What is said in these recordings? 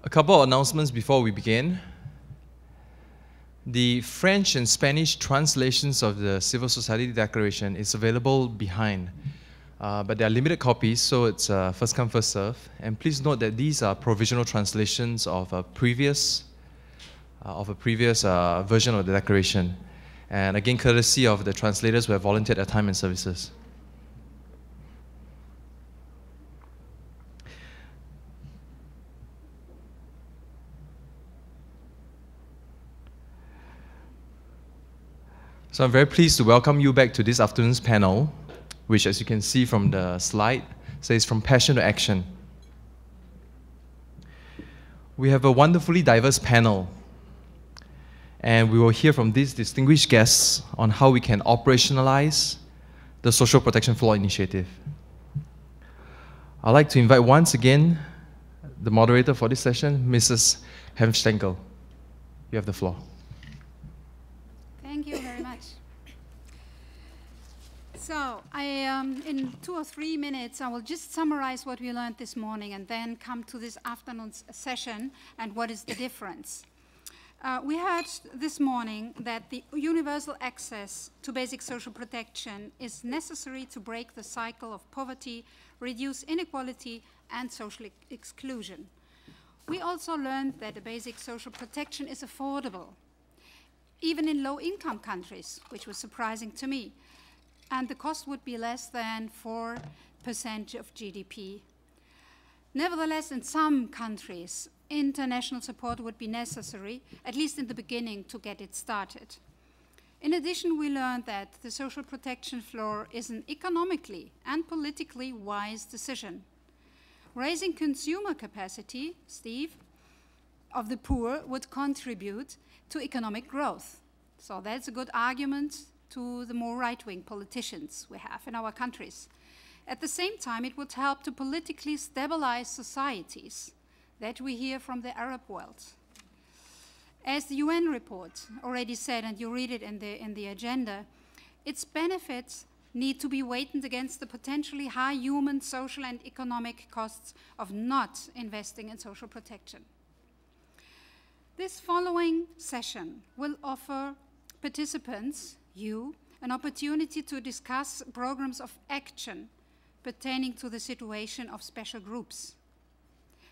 A couple of announcements before we begin. The French and Spanish translations of the Civil Society Declaration is available behind, but there are limited copies, so it's first come, first serve. And please note that these are provisional translations of a previous version of the Declaration. And again, courtesy of the translators who have volunteered their time and services. So I'm very pleased to welcome you back to this afternoon's panel, which, as you can see from the slide, says From Passion to Action. We have a wonderfully diverse panel, and we will hear from these distinguished guests on how we can operationalize the Social Protection Floor Initiative. I'd like to invite once again the moderator for this session, Mrs. Hemstengel. You have the floor. Thank you very much. So, in 2 or 3 minutes, I will just summarize what we learned this morning and then come to this afternoon's session and what is the difference. We heard this morning that the universal access to basic social protection is necessary to break the cycle of poverty, reduce inequality, and social exclusion. We also learned that the basic social protection is affordable, even in low-income countries, which was surprising to me. And the cost would be less than 4% of GDP. Nevertheless, in some countries, international support would be necessary, at least in the beginning, to get it started. In addition, we learned that the social protection floor is an economically and politically wise decision. Raising consumer capacity, Steve, of the poor would contribute to economic growth. So that's a good argument to the more right-wing politicians we have in our countries. At the same time, it would help to politically stabilize societies that we hear from the Arab world. As the UN report already said, and you read it in the agenda, its benefits need to be weighed against the potentially high human, social, and economic costs of not investing in social protection. This following session will offer participants, you, an opportunity to discuss programs of action pertaining to the situation of special groups.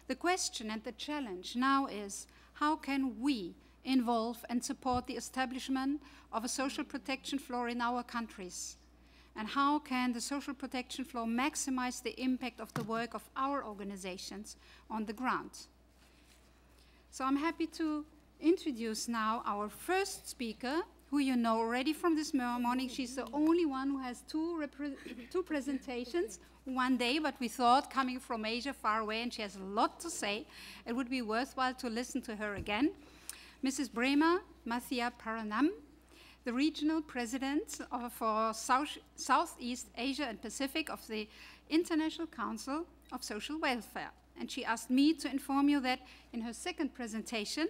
The question and the challenge now is, how can we involve and support the establishment of a social protection floor in our countries? And how can the social protection floor maximize the impact of the work of our organizations on the ground? So I'm happy to introduce now our first speaker, who you know already from this morning. She's the only one who has two presentations one day, but we thought, coming from Asia, far away, and she has a lot to say, it would be worthwhile to listen to her again. Mrs. Brema Mathia Paranam, the Regional President for Southeast Asia and Pacific of the International Council of Social Welfare. And she asked me to inform you that in her second presentation,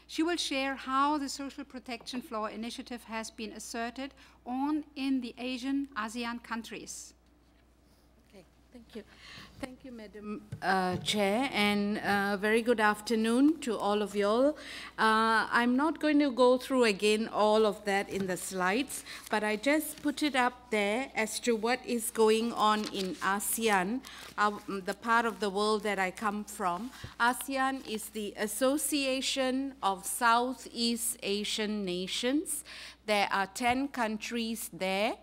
she will share how the Social Protection Floor initiative has been asserted in the Asian ASEAN countries. Okay, thank you. Thank you, Madam Chair, and very good afternoon to all of you all. I'm not going to go through again all of that in the slides, but I just put it up there as to what is going on in ASEAN, the part of the world that I come from. ASEAN is the Association of Southeast Asian Nations. There are 10 countries there.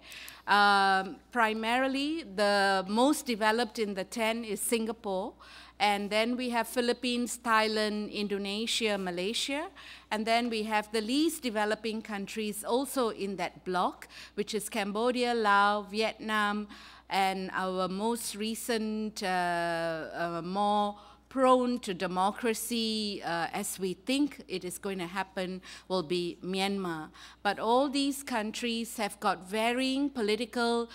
Primarily, the most developed in the 10 is Singapore, and then we have Philippines, Thailand, Indonesia, Malaysia, and then we have the least developing countries also in that block, which is Cambodia, Laos, Vietnam, and our most recent, more prone to democracy, as we think it is going to happen, will be Myanmar. But all these countries have got varying political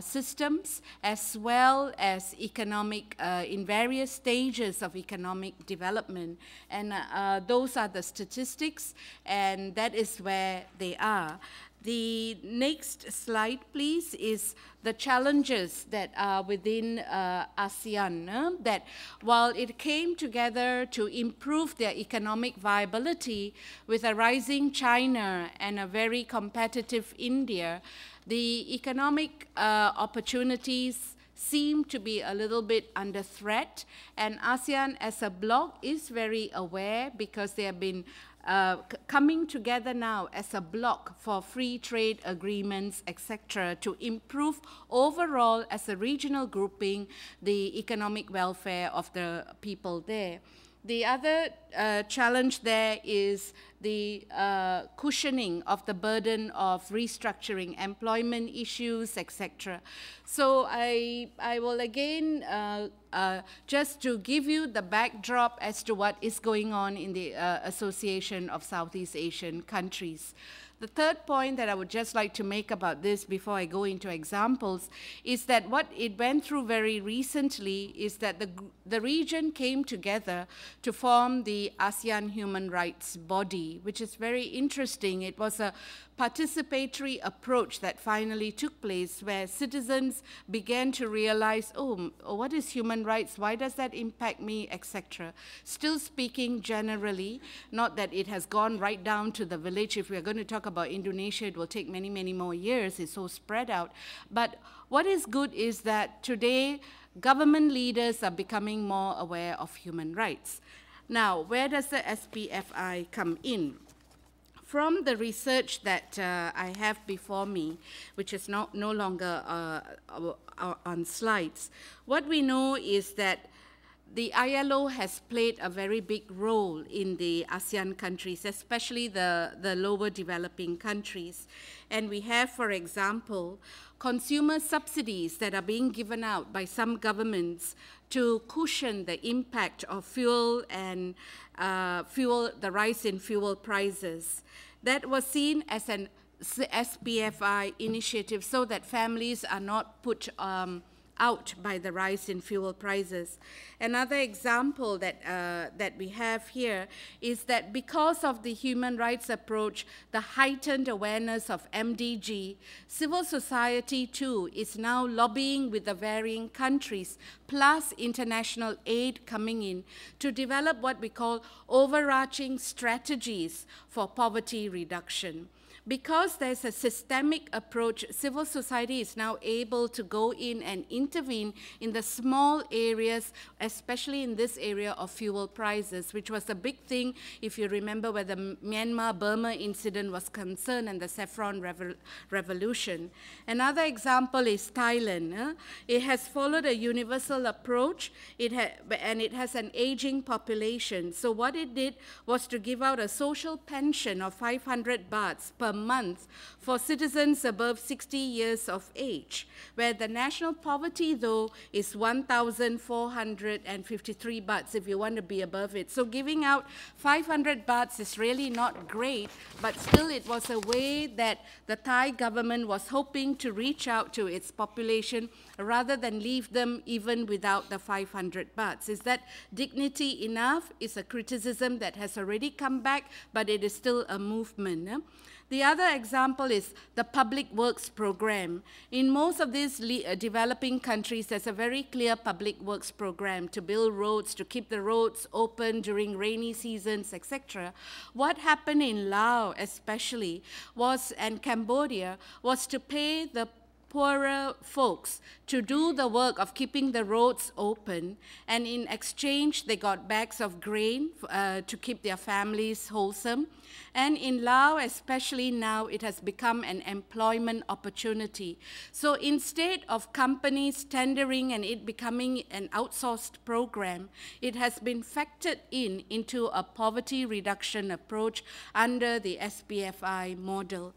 systems as well as economic, in various stages of economic development. And those are the statistics, and that is where they are. The next slide, please, is the challenges that are within ASEAN, that while it came together to improve their economic viability with a rising China and a very competitive India, the economic opportunities seem to be a little bit under threat, and ASEAN as a bloc is very aware because they have been coming together now as a bloc for free trade agreements, etc., to improve overall as a regional grouping the economic welfare of the people there. The other challenge there is the cushioning of the burden of restructuring employment issues, etc. So I will again, just to give you the backdrop as to what is going on in the Association of Southeast Asian Countries. The third point that I would just like to make about this before I go into examples is that what it went through very recently is that the region came together to form the ASEAN Human Rights Body, which is very interesting. It was a participatory approach that finally took place where citizens began to realize, oh, what is human rights? Why does that impact me, etc. Still speaking generally, not that it has gone right down to the village. If we are going to talk about Indonesia, it will take many, many more years. It's so spread out. But what is good is that today government leaders are becoming more aware of human rights. Now, where does the SPFI come in? From the research that I have before me, which is no longer on slides, what we know is that the ILO has played a very big role in the ASEAN countries, especially the lower developing countries. And we have, for example, consumer subsidies that are being given out by some governments to cushion the impact of fuel and the rise in fuel prices. That was seen as an SPFI initiative so that families are not put out by the rise in fuel prices. Another example that we have here is that because of the human rights approach, the heightened awareness of MDG, civil society too is now lobbying with the varying countries, plus international aid coming in, to develop what we call overarching strategies for poverty reduction. Because there's a systemic approach, civil society is now able to go in and intervene in the small areas, especially in this area of fuel prices, which was a big thing, if you remember, where the Myanmar-Burma incident was concerned and the saffron revolution. Another example is Thailand. It has followed a universal approach, and it has an aging population. So what it did was to give out a social pension of 500 bahts per month for citizens above 60 years of age, where the national poverty, though, is 1,453 bahts if you want to be above it. So giving out 500 bahts is really not great, but still it was a way that the Thai government was hoping to reach out to its population rather than leave them even without the 500 bahts. Is that dignity enough? Is a criticism that has already come back, but it is still a movement. The other example is the public works program. In most of these developing countries, there's a very clear public works program to build roads, to keep the roads open during rainy seasons, etc. What happened in Laos especially was, and Cambodia, was to pay the poorer folks to do the work of keeping the roads open, and in exchange they got bags of grain to keep their families wholesome. And in Laos, especially now, it has become an employment opportunity. So instead of companies tendering and it becoming an outsourced program, it has been factored into a poverty reduction approach under the SPFI model.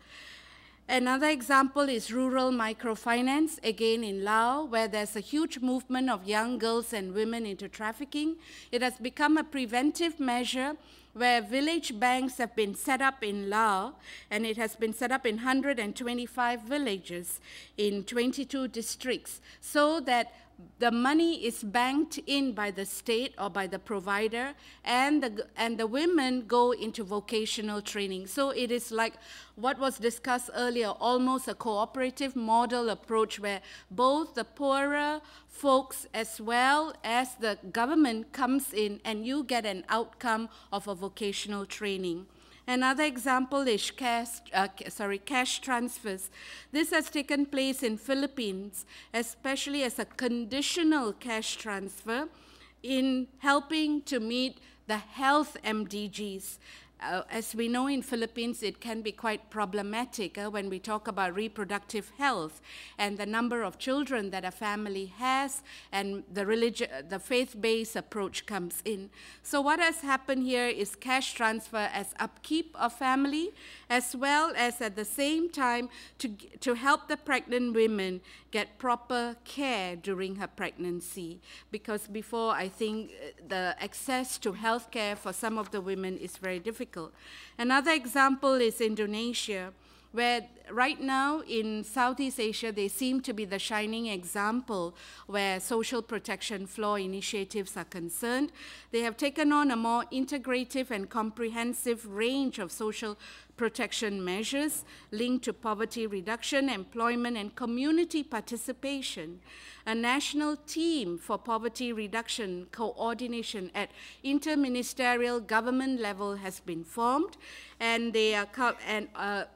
Another example is rural microfinance, again in Laos, where there's a huge movement of young girls and women into trafficking. It has become a preventive measure where village banks have been set up in Laos, and it has been set up in 125 villages in 22 districts, so that the money is banked in by the state or by the provider, and the women go into vocational training. So it is like what was discussed earlier, almost a cooperative model approach where both the poorer folks as well as the government comes in and you get an outcome of a vocational training. Another example is cash transfers. This has taken place in Philippines, especially as a conditional cash transfer in helping to meet the health MDGs. As we know in Philippines, it can be quite problematic when we talk about reproductive health and the number of children that a family has, and the faith-based approach comes in. So what has happened here is cash transfer as upkeep of family, as well as at the same time to help the pregnant women get proper care during her pregnancy. Because before, I think the access to health care for some of the women is very difficult. Another example is Indonesia, where right now in Southeast Asia, they seem to be the shining example where social protection floor initiatives are concerned. They have taken on a more integrative and comprehensive range of social protection measures linked to poverty reduction, employment, and community participation. A national team for poverty reduction coordination at interministerial government level has been formed, and they are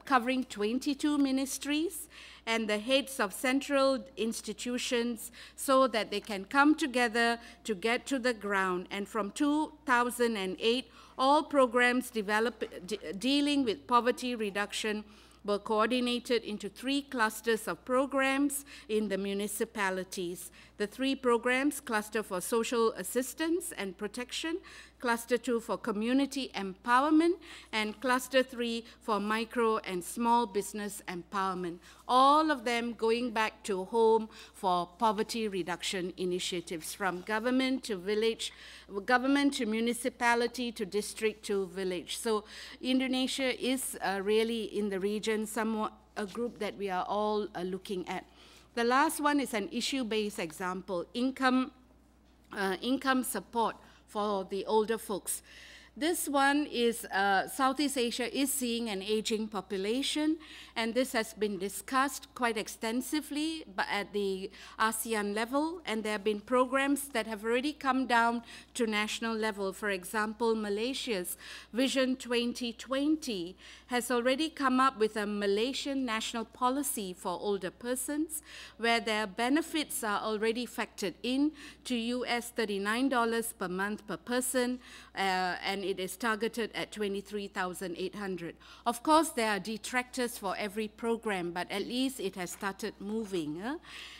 covering 22 ministries and the heads of central institutions so that they can come together to get to the ground. And from 2008, all programs dealing with poverty reduction were coordinated into 3 clusters of programs in the municipalities. The 3 programs: Cluster for Social Assistance and Protection, Cluster 2 for Community Empowerment, and Cluster 3 for Micro and Small Business Empowerment. All of them going back to home for poverty reduction initiatives, from government to village, government to municipality to district to village. So Indonesia is really in the region somewhat a group that we are all looking at. The last one is an issue-based example, income support for the older folks. This one is, Southeast Asia is seeing an aging population, and this has been discussed quite extensively at the ASEAN level, and there have been programs that have already come down to national level. For example, Malaysia's Vision 2020 has already come up with a Malaysian national policy for older persons, where their benefits are already factored in to US $39 per month per person, and it is targeted at 23,800. Of course, there are detractors for every program, but at least it has started moving.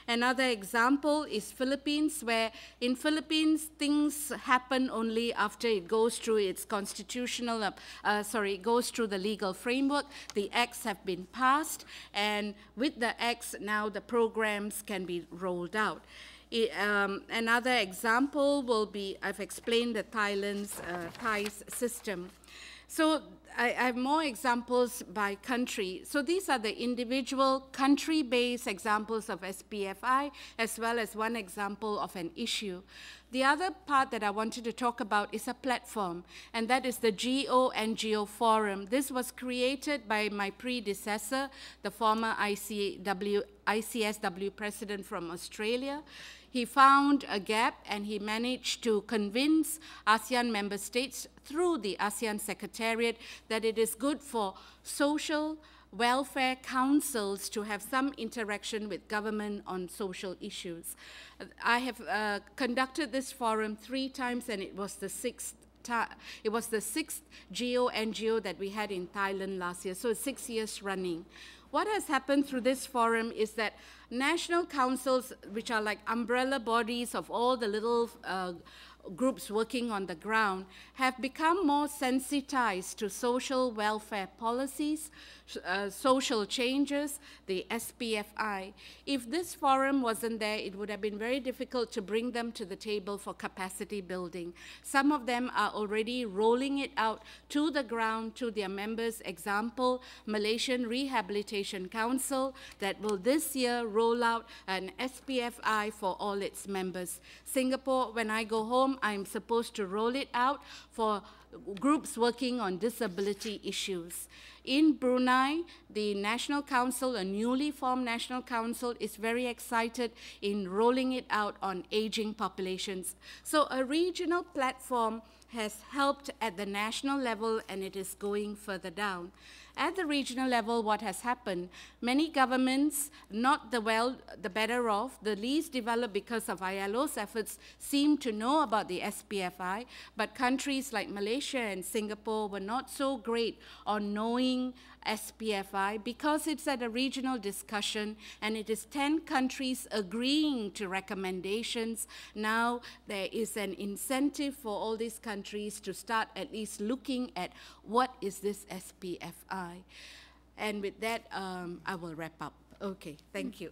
Another example is Philippines, where in Philippines, things happen only after it goes through its constitutional, it goes through the legal framework. The acts have been passed, and with the acts, now the programs can be rolled out. Another example will be, I've explained the Thailand's THICE system. So I have more examples by country. So these are the individual country-based examples of SPFI, as well as one example of an issue. The other part that I wanted to talk about is a platform, and that is the GO/NGO Forum. This was created by my predecessor, the former ICSW president from Australia. He found a gap, and he managed to convince ASEAN member states through the ASEAN Secretariat that it is good for social welfare councils to have some interaction with government on social issues. I have conducted this forum 3 times, and it was the 6th GO/NGO that we had in Thailand last year, so 6 years running. What has happened through this forum is that national councils, which are like umbrella bodies of all the little groups working on the ground, have become more sensitized to social welfare policies, social changes, the SPFI. If this forum wasn't there, it would have been very difficult to bring them to the table for capacity building. Some of them are already rolling it out to the ground, to their members. Example, Malaysian Rehabilitation Eradication Council that will this year roll out an SPFI for all its members. Singapore, when I go home, I'm supposed to roll it out for groups working on disability issues. In Brunei, the National Council, a newly formed National Council, is very excited in rolling it out on aging populations. So a regional platform has helped at the national level, and it is going further down. At the regional level, what has happened, many governments, not the better off, the least developed because of ILO's efforts, seem to know about the SPFI, but countries like Malaysia and Singapore were not so great on knowing SPFI because it's at a regional discussion and it is 10 countries agreeing to recommendations. Now there is an incentive for all these countries to start at least looking at what is this SPFI. And with that, I will wrap up. Okay, thank you.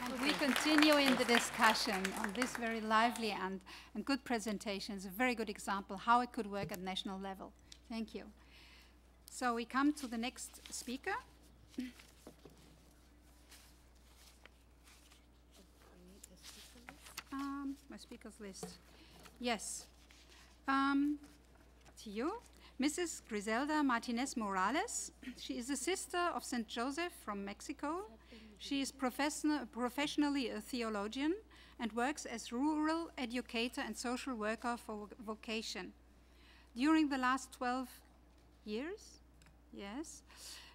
And we continue in the discussion on this very lively and good presentation. It's a very good example how it could work at national level. Thank you. So we come to the next speaker. My speakers list. Yes. To you, Mrs. Griselda Martinez Morales. She is a sister of St. Joseph from Mexico. She is professionally a theologian and works as rural educator and social worker for vocation. During the last 12 years, yes,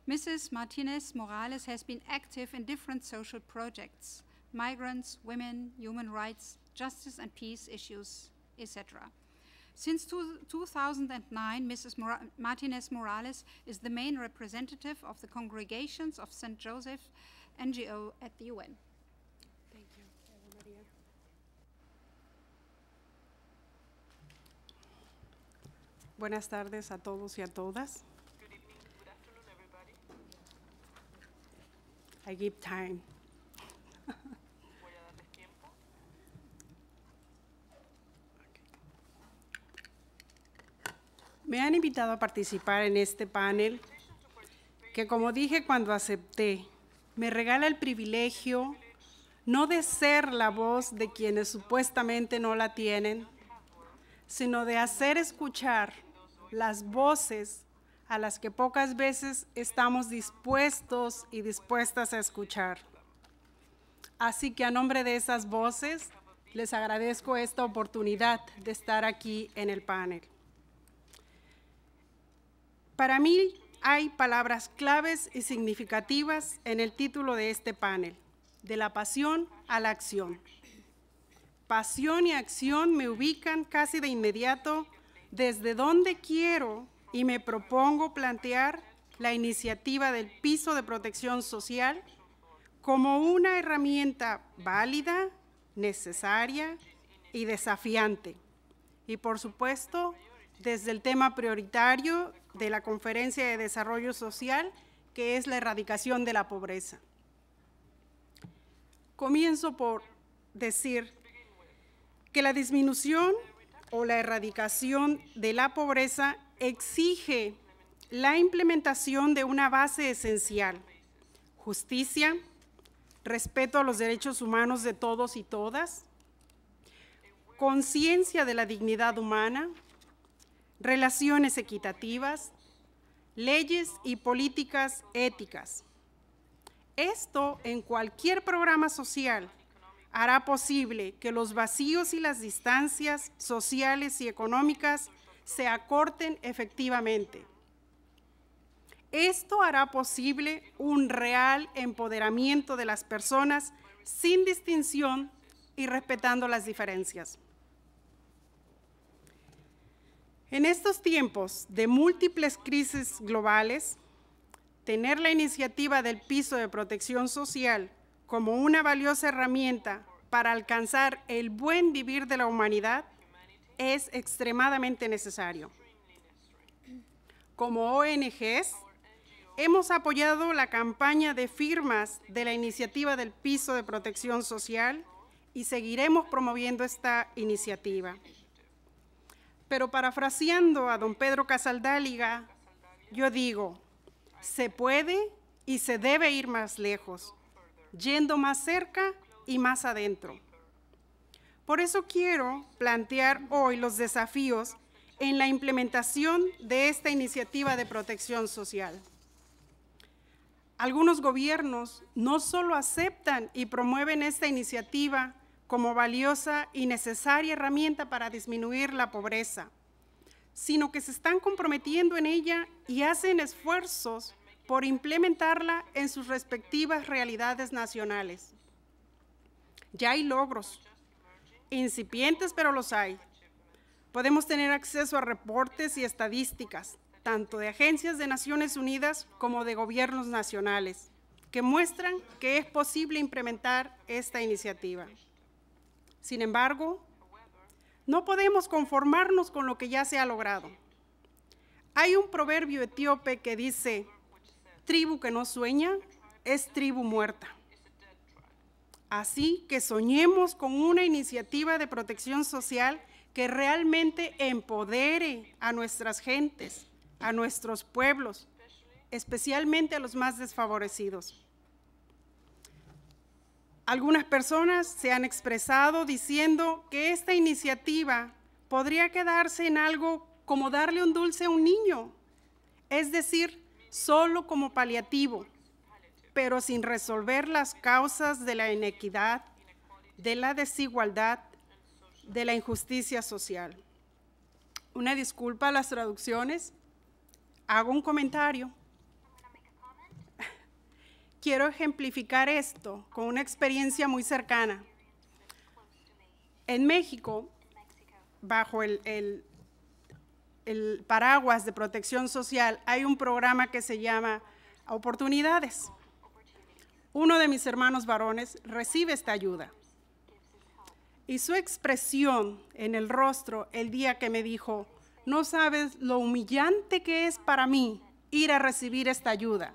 Mrs. Martinez Morales has been active in different social projects, migrants, women, human rights, justice and peace issues, etc. Since 2009, Mrs. Martinez Morales is the main representative of the congregations of St. Joseph NGO at the UN. Thank you, Maria. Buenas tardes a todos y a todas. Good evening, good afternoon, everybody. I give time. Voy a darles tiempo. Me han invitado a participar en este panel que, como dije cuando acepté, me regala el privilegio no de ser la voz de quienes supuestamente no la tienen, sino de hacer escuchar las voces a las que pocas veces estamos dispuestos y dispuestas a escuchar. Así que a nombre de esas voces, les agradezco esta oportunidad de estar aquí en el panel. Para mí hay palabras claves y significativas en el título de este panel, de la pasión a la acción. Pasión y acción me ubican casi de inmediato desde donde quiero y me propongo plantear la iniciativa del piso de protección social como una herramienta válida, necesaria y desafiante. Y por supuesto, desde el tema prioritario de la Conferencia de Desarrollo Social, que es la erradicación de la pobreza. Comienzo por decir que la disminución o la erradicación de la pobreza exige la implementación de una base esencial: justicia, respeto a los derechos humanos de todos y todas, conciencia de la dignidad humana, relaciones equitativas, leyes y políticas éticas. Esto en cualquier programa social hará posible que los vacíos y las distancias sociales y económicas se acorten efectivamente. Esto hará posible un real empoderamiento de las personas sin distinción y respetando las diferencias. En estos tiempos de múltiples crisis globales, tener la iniciativa del piso de protección social como una valiosa herramienta para alcanzar el buen vivir de la humanidad es extremadamente necesario. Como ONGs, hemos apoyado la campaña de firmas de la iniciativa del piso de protección social y seguiremos promoviendo esta iniciativa. Pero parafraseando a don Pedro Casaldáliga, yo digo, Se puede y se debe ir más lejos, yendo más cerca y más adentro. Por eso quiero plantear hoy los desafíos en la implementación de esta iniciativa de protección social. Algunos gobiernos no solo aceptan y promueven esta iniciativa como valiosa y necesaria herramienta para disminuir la pobreza, sino que se están comprometiendo en ella y hacen esfuerzos por implementarla en sus respectivas realidades nacionales. Ya hay logros, incipientes pero los hay. Podemos tener acceso a reportes y estadísticas, tanto de agencias de Naciones Unidas como de gobiernos nacionales, que muestran que es posible implementar esta iniciativa. Sin embargo, no podemos conformarnos con lo que ya se ha logrado. Hay un proverbio etíope que dice, tribu que no sueña es tribu muerta. Así que soñemos con una iniciativa de protección social que realmente empodere a nuestras gentes, a nuestros pueblos, especialmente a los más desfavorecidos. Algunas personas se han expresado diciendo que esta iniciativa podría quedarse en algo como darle un dulce a un niño, es decir, solo como paliativo, pero sin resolver las causas de la inequidad, de la desigualdad, de la injusticia social. Una disculpa a las traducciones. Hago un comentario. Quiero ejemplificar esto con una experiencia muy cercana. En México, bajo el paraguas de protección social, hay un programa que se llama Oportunidades. Uno de mis hermanos varones recibe esta ayuda. Y su expresión en el rostro el día que me dijo, no sabes lo humillante que es para mí ir a recibir esta ayuda.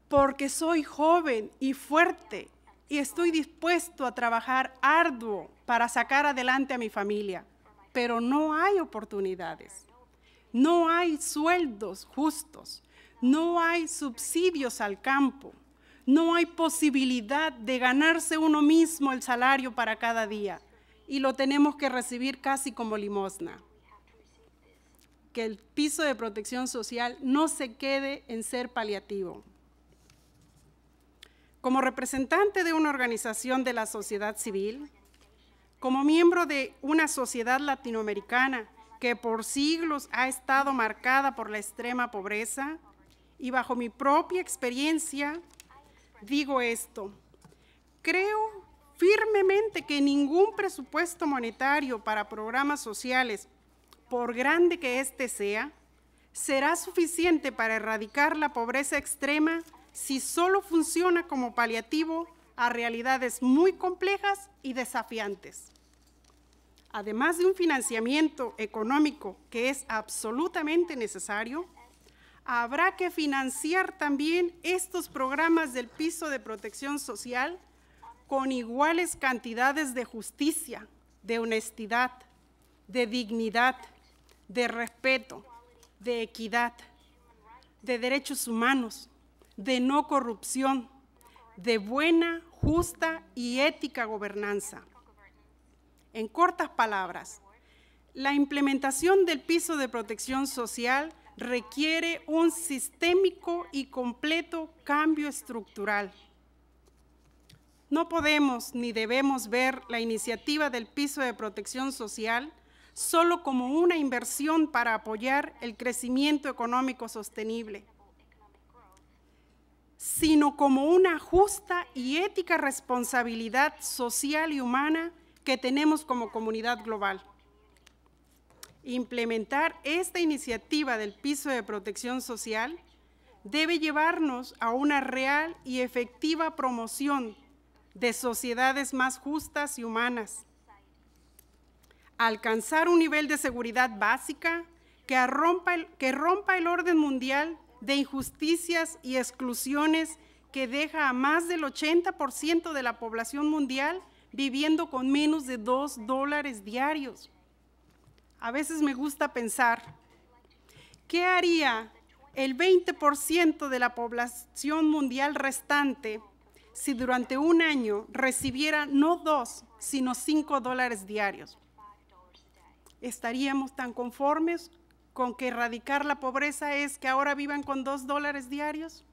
Porque soy joven y fuerte y estoy dispuesto a trabajar arduo para sacar adelante a mi familia, pero no hay oportunidades, no hay sueldos justos, no hay subsidios al campo, no hay posibilidad de ganarse uno mismo el salario para cada día y lo tenemos que recibir casi como limosna. Que el piso de protección social no se quede en ser paliativo. Como representante de una organización de la sociedad civil, como miembro de una sociedad latinoamericana que por siglos ha estado marcada por la extrema pobreza, y bajo mi propia experiencia, digo esto, creo firmemente que ningún presupuesto monetario para programas sociales, por grande que éste sea, será suficiente para erradicar la pobreza extrema si solo funciona como paliativo a realidades muy complejas y desafiantes. Además de un financiamiento económico que es absolutamente necesario, habrá que financiar también estos programas del piso de protección social con iguales cantidades de justicia, de honestidad, de dignidad, de respeto, de equidad, de derechos humanos, de no corrupción, de buena, justa y ética gobernanza. En cortas palabras, la implementación del piso de protección social requiere un sistémico y completo cambio estructural. No podemos ni debemos ver la iniciativa del piso de protección social solo como una inversión para apoyar el crecimiento económico sostenible, sino como una justa y ética responsabilidad social y humana que tenemos como comunidad global. Implementar esta iniciativa del piso de protección social debe llevarnos a una real y efectiva promoción de sociedades más justas y humanas, alcanzar un nivel de seguridad básica que rompa el orden mundial de injusticias y exclusiones que deja a más del 80% de la población mundial viviendo con menos de $2 diarios. A veces me gusta pensar ¿Qué haría el 20% de la población mundial restante si durante un año recibiera no 2, sino $5 diarios? ¿Estaríamos tan conformes con que erradicar la pobreza es que ahora vivan con $2 diarios?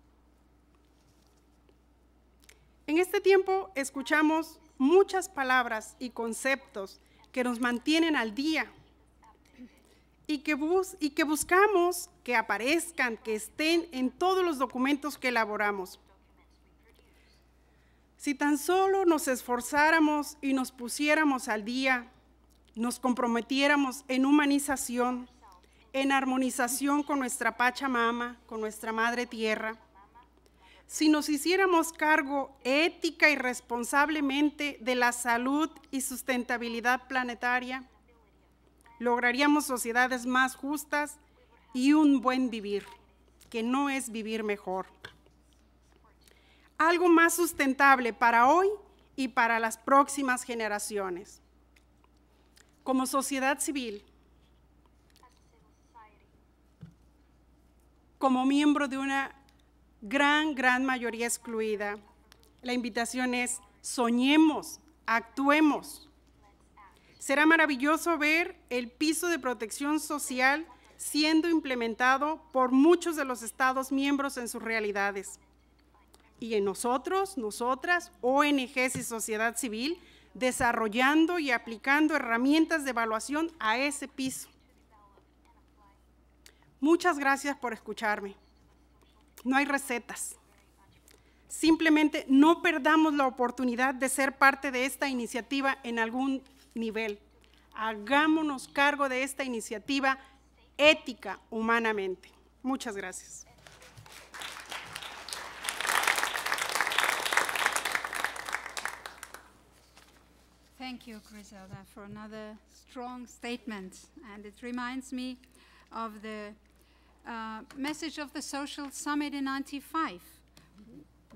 En este tiempo escuchamos muchas palabras y conceptos que nos mantienen al día y que buscamos que aparezcan, que estén en todos los documentos que elaboramos. Si tan solo nos esforzáramos y nos pusiéramos al día, nos comprometiéramos en humanización, en armonización con nuestra Pachamama, con nuestra Madre Tierra, si nos hiciéramos cargo ética y responsablemente de la salud y sustentabilidad planetaria, lograríamos sociedades más justas y un buen vivir, que no es vivir mejor. Algo más sustentable para hoy y para las próximas generaciones. Como sociedad civil, como miembro de una gran mayoría excluida, la invitación es: soñemos, actuemos. Será maravilloso ver el piso de protección social siendo implementado por muchos de los Estados miembros en sus realidades. Y en nosotros, nosotras, ONGs y sociedad civil, desarrollando y aplicando herramientas de evaluación a ese piso. Muchas gracias por escucharme. No hay recetas. Simplemente no perdamos la oportunidad de ser parte de esta iniciativa en algún nivel. Hagámonos cargo de esta iniciativa ética, humanamente. Muchas gracias. Thank you, Griselda, for another strong statement. And it reminds me of the message of the Social Summit in '95.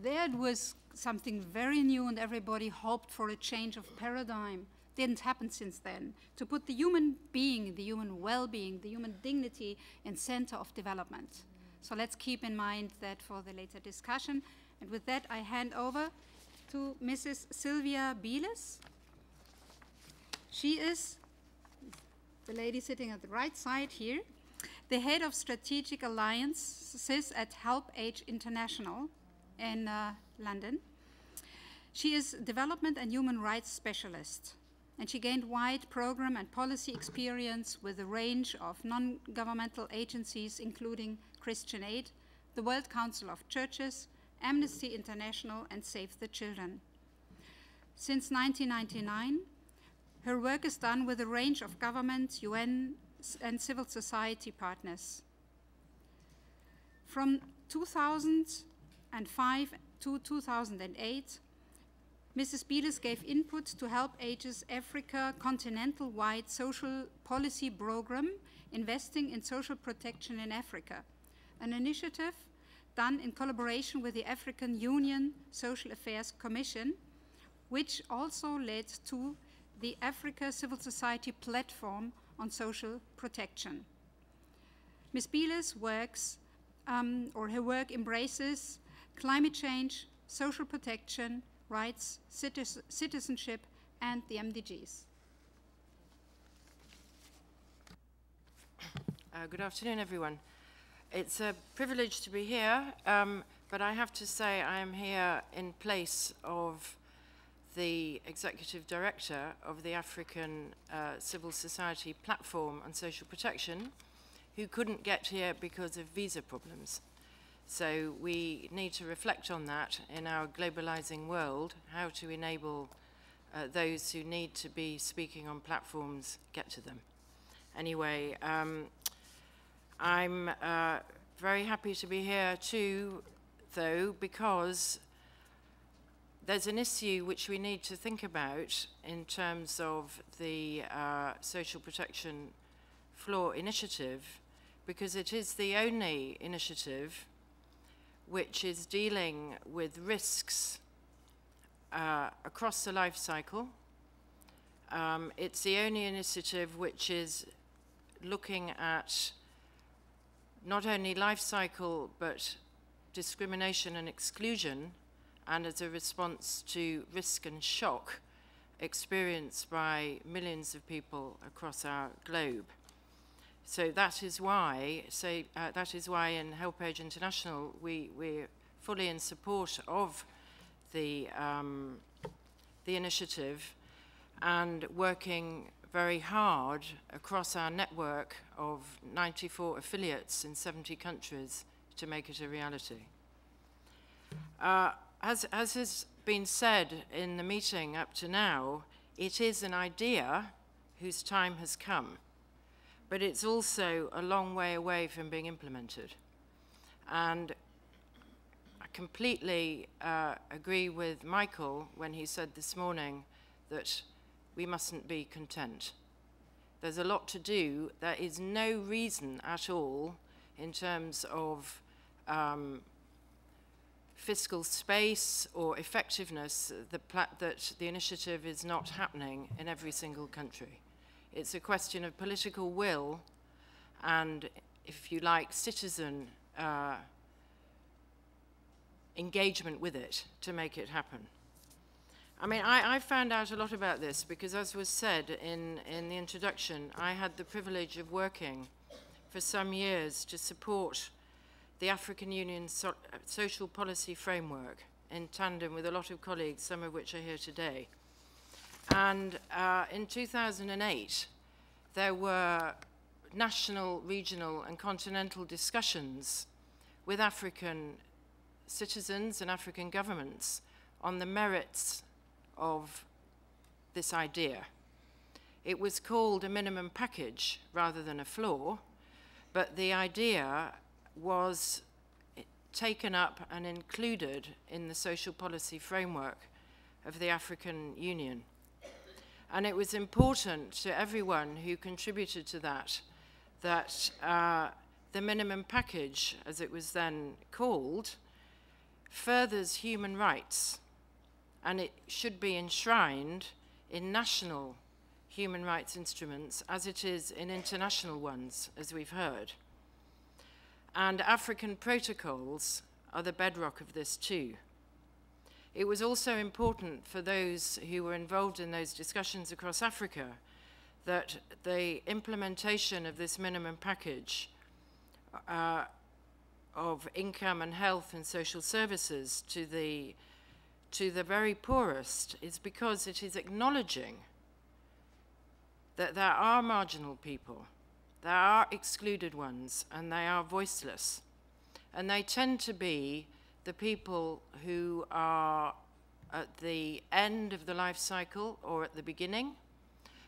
There it was something very new and everybody hoped for a change of paradigm. Didn't happen since then. To put the human being, the human well-being, the human dignity in center of development. So let's keep in mind that for the later discussion. And with that, I hand over to Mrs. Sylvia Bieles. She is the lady sitting at the right side here, the head of strategic alliances at Help Age International in London. She is development and human rights specialist, and she gained wide program and policy experience with a range of non-governmental agencies, including Christian Aid, the World Council of Churches, Amnesty International, and Save the Children. Since 1999, her work is done with a range of government, UN, and civil society partners. From 2005 to 2008, Mrs. Bieles gave input to Help Age's Africa continental-wide social policy program, Investing in Social Protection in Africa, an initiative done in collaboration with the African Union Social Affairs Commission, which also led to the Africa Civil Society Platform on Social Protection. Ms. Bieles works, or her work embraces climate change, social protection, rights, citizenship, and the MDGs. Good afternoon, everyone. It's a privilege to be here, but I have to say I am here in place of the Executive Director of the African Civil Society Platform on Social Protection, who couldn't get here because of visa problems. So we need to reflect on that in our globalizing world, how to enable those who need to be speaking on platforms get to them. Anyway, I'm very happy to be here too, though, because there's an issue which we need to think about in terms of the Social Protection Floor Initiative, because it is the only initiative which is dealing with risks across the life cycle. It's the only initiative which is looking at not only life cycle, but discrimination and exclusion, and as a response to risk and shock experienced by millions of people across our globe. So that is why, in HelpAge International, we're fully in support of the initiative and working very hard across our network of 94 affiliates in 70 countries to make it a reality. As has been said in the meeting up to now, it is an idea whose time has come, but it's also a long way away from being implemented. And I completely agree with Michael when he said this morning that we mustn't be content. There's a lot to do. There is no reason at all in terms of fiscal space or effectiveness that the initiative is not happening in every single country. It's a question of political will and, if you like, citizen engagement with it to make it happen. I mean, I found out a lot about this because, as was said in the introduction, I had the privilege of working for some years to support the African Union social policy framework in tandem with a lot of colleagues, some of which are here today. And in 2008, there were national, regional, and continental discussions with African citizens and African governments on the merits of this idea. It was called a minimum package rather than a floor, but the idea was taken up and included in the social policy framework of the African Union. And it was important to everyone who contributed to that the minimum package, as it was then called, furthers human rights, and it should be enshrined in national human rights instruments as it is in international ones, as we've heard. And African protocols are the bedrock of this too. It was also important for those who were involved in those discussions across Africa that the implementation of this minimum package of income and health and social services to the very poorest is because it is acknowledging that there are marginal people, there are excluded ones, and they are voiceless. And they tend to be the people who are at the end of the life cycle or at the beginning,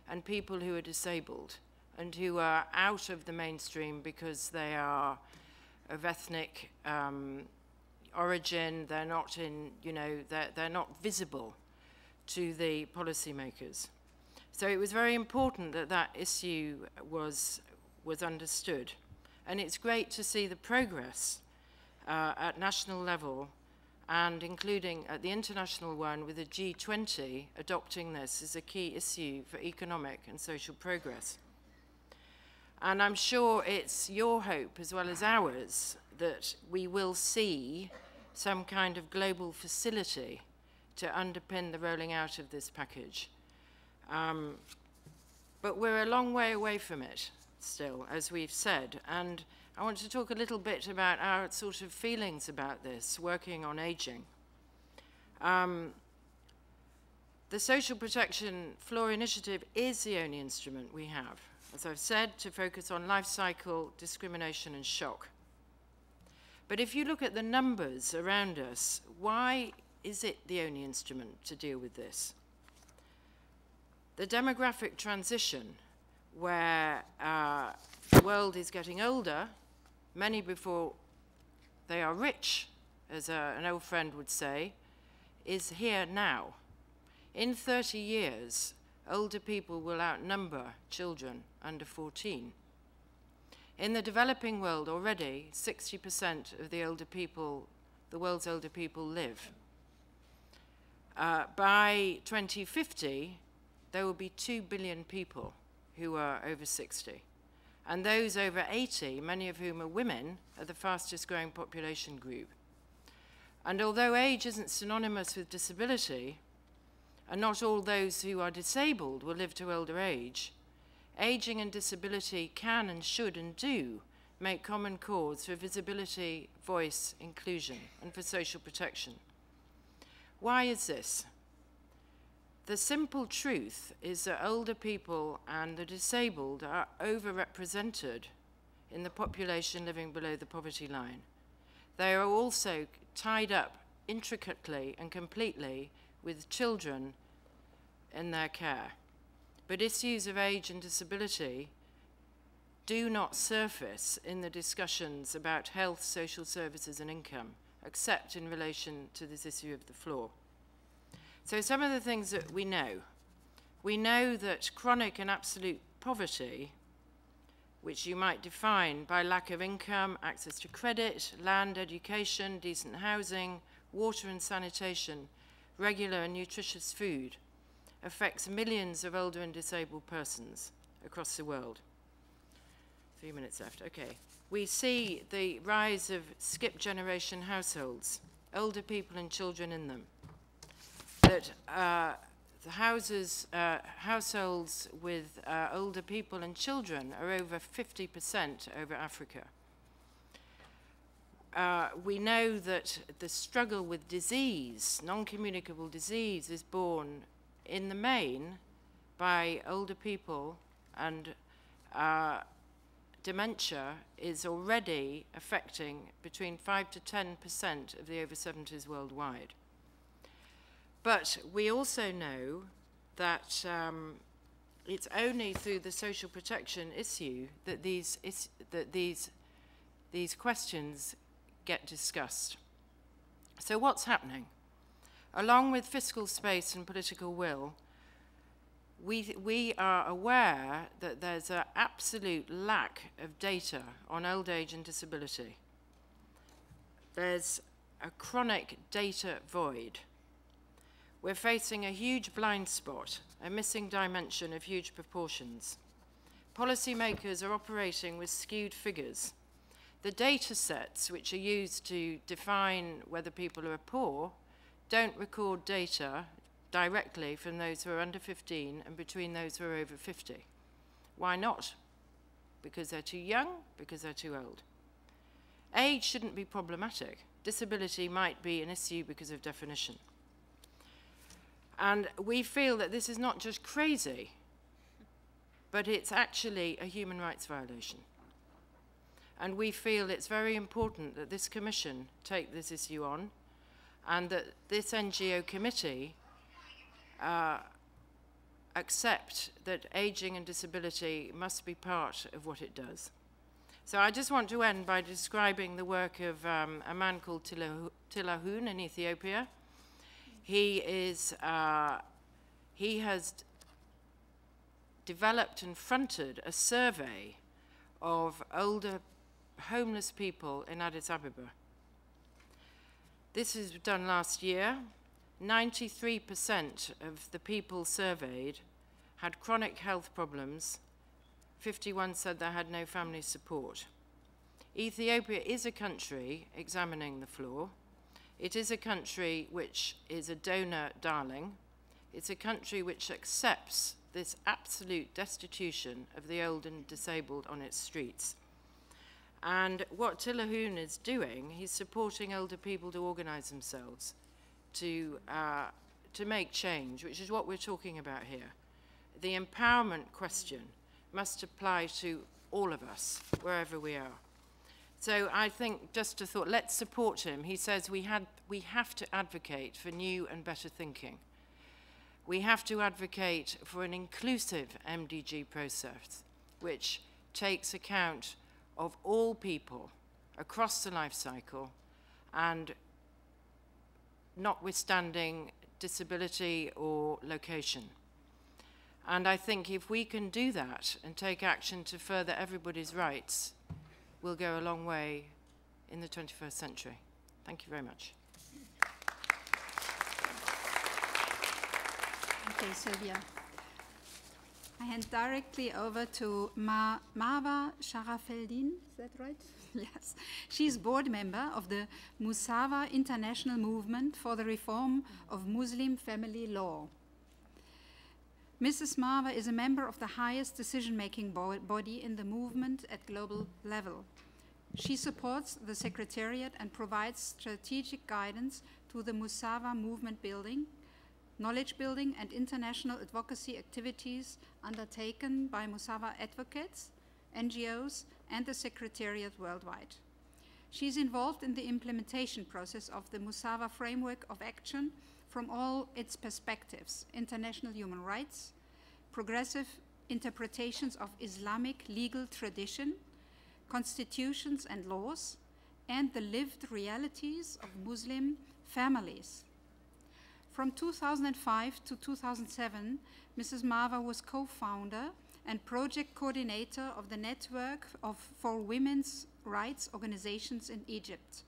and people who are disabled and who are out of the mainstream because they are of ethnic origin, they're not in, they're not visible to the policymakers. So it was very important that that issue was understood. And it's great to see the progress at national level and including at the international one with the G20 adopting this as a key issue for economic and social progress. And I'm sure it's your hope as well as ours that we will see some kind of global facility to underpin the rolling out of this package. But we're a long way away from it still, as we've said. And I want to talk a little bit about our sort of feelings about this, working on aging. The Social Protection Floor Initiative is the only instrument we have, as I've said, to focus on life cycle, discrimination, and shock. But if you look at the numbers around us, why is it the only instrument to deal with this? The demographic transition, where the world is getting older, many before they are rich, as an old friend would say, is here now. In 30 years, older people will outnumber children under 14. In the developing world already, 60% of the older people, the world's older people live. By 2050, there will be 2 billion people who are over 60. And those over 80, many of whom are women, are the fastest growing population group. And although age isn't synonymous with disability, and not all those who are disabled will live to older age, aging and disability can and should and do make common cause for visibility, voice, inclusion, and for social protection. Why is this? The simple truth is that older people and the disabled are overrepresented in the population living below the poverty line. They are also tied up intricately and completely with children in their care. But issues of age and disability do not surface in the discussions about health, social services, and income, except in relation to this issue of the floor. So some of the things that we know that chronic and absolute poverty, which you might define by lack of income, access to credit, land, education, decent housing, water and sanitation, regular and nutritious food, affects millions of older and disabled persons across the world. 3 minutes left, okay. We see the rise of skip generation households, older people and children in them. That the households with older people and children are over 50% over Africa. We know that the struggle with disease, non-communicable disease, is borne in the main by older people, and dementia is already affecting between 5 to 10% of the over 70s worldwide. But we also know that it's only through the social protection issue that these questions get discussed. So what's happening? Along with fiscal space and political will, we are aware that there's an absolute lack of data on old age and disability. There's a chronic data void. We're facing a huge blind spot, a missing dimension of huge proportions. Policymakers are operating with skewed figures. The data sets which are used to define whether people are poor don't record data directly from those who are under 15 and between those who are over 50. Why not? Because they're too young, because they're too old. Age shouldn't be problematic. Disability might be an issue because of definition. And we feel that this is not just crazy, but it's actually a human rights violation. And we feel it's very important that this commission take this issue on, and that this NGO committee accept that aging and disability must be part of what it does. So I just want to end by describing the work of a man called Tilahun in Ethiopia. He has developed and fronted a survey of older homeless people in Addis Ababa. This was done last year. 93% of the people surveyed had chronic health problems. 51 said they had no family support. Ethiopia is a country examining the floor. It is a country which is a donor darling. It's a country which accepts this absolute destitution of the old and disabled on its streets. And what Tilahun is doing, he's supporting older people to organize themselves, to make change, which is what we're talking about here. The empowerment question must apply to all of us, wherever we are. So I think, just a thought, let's support him. He says we have to advocate for new and better thinking. We have to advocate for an inclusive MDG process, which takes account of all people across the life cycle, and notwithstanding disability or location. And I think if we can do that and take action to further everybody's rights, we'll go a long way in the 21st century. Thank you very much. Okay, Sylvia. I hand directly over to Marwa Sharafeldin, is that right? Yes. She's board member of the Musawa International Movement for the Reform of Muslim Family Law. Mrs. Marwa is a member of the highest decision-making body in the movement at global level. She supports the Secretariat and provides strategic guidance to the Musawa movement building, knowledge building and international advocacy activities undertaken by Musawa advocates, NGOs, and the Secretariat worldwide. She is involved in the implementation process of the Musawa framework of action from all its perspectives: international human rights, progressive interpretations of Islamic legal tradition, constitutions and laws, and the lived realities of Muslim families. From 2005 to 2007, Mrs. Marwa was co-founder and project coordinator of the Network for Women's Rights Organizations in Egypt.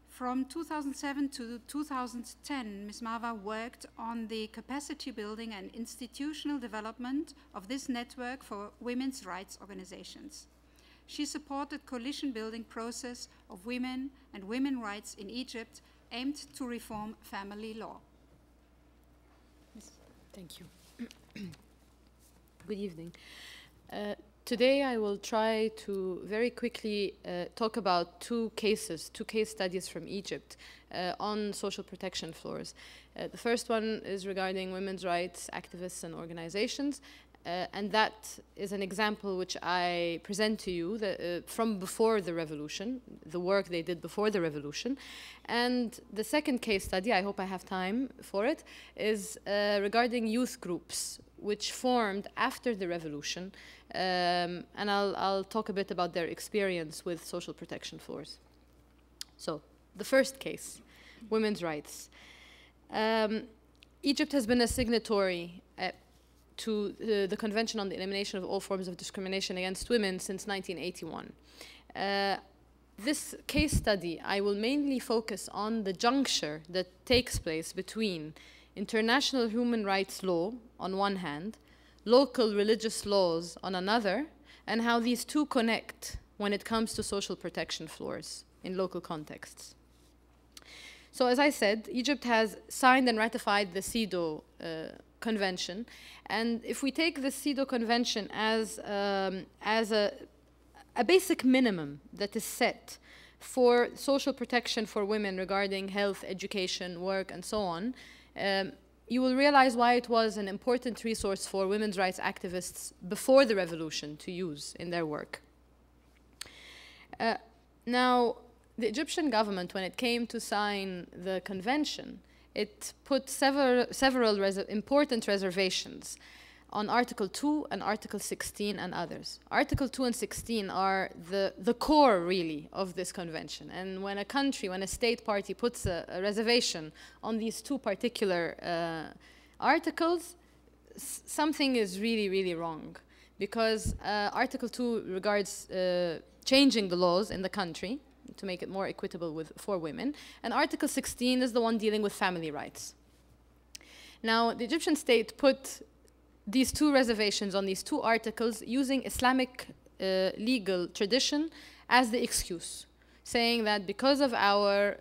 From 2007 to 2010, Ms. Marwa worked on the capacity building and institutional development of this network for women's rights organizations. She supported coalition building process of women and women's rights in Egypt aimed to reform family law. Thank you. Good evening. Today I will try to very quickly talk about two case studies from Egypt on social protection floors. The first one is regarding women's rights activists and organizations, and that is an example which I present to you from before the revolution, the work they did before the revolution. And the second case study, I hope I have time for it, is regarding youth groups which formed after the revolution, and I'll talk a bit about their experience with social protection floors. So, the first case, women's rights. Egypt has been a signatory to the Convention on the Elimination of All Forms of Discrimination Against Women since 1981. This case study, I will mainly focus on the juncture that takes place between international human rights law on one hand, local religious laws on another, and how these two connect when it comes to social protection floors in local contexts. So as I said, Egypt has signed and ratified the CEDAW Convention, and if we take the CEDAW Convention as a basic minimum that is set for social protection for women regarding health, education, work, and so on, you will realize why it was an important resource for women's rights activists before the revolution to use in their work. Now, the Egyptian government, when it came to sign the convention, it put several important reservations on Article 2 and Article 16 and others. Article 2 and 16 are the core, really, of this convention. And when a state party puts a reservation on these two particular articles, something is really, really wrong. Because Article 2 regards changing the laws in the country to make it more equitable for women. And Article 16 is the one dealing with family rights. Now, the Egyptian state put these two reservations on these two articles using Islamic legal tradition as the excuse, saying that because of our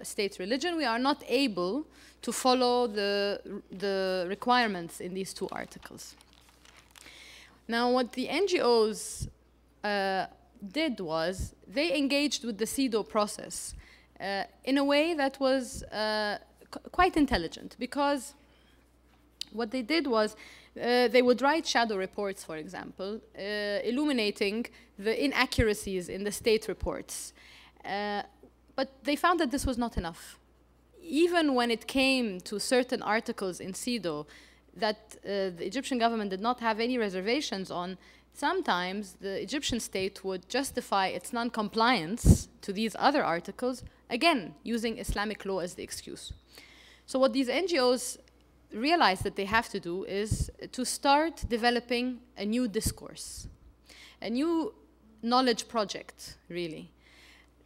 state religion, we are not able to follow the requirements in these two articles. Now, what the NGOs did was they engaged with the CEDAW process in a way that was quite intelligent, because what they did was they would write shadow reports, for example, illuminating the inaccuracies in the state reports. But they found that this was not enough. Even when it came to certain articles in CEDAW that the Egyptian government did not have any reservations on, sometimes the Egyptian state would justify its non-compliance to these other articles, again, using Islamic law as the excuse. So what these NGOs realized that they have to do is to start developing a new discourse, a new knowledge project, really,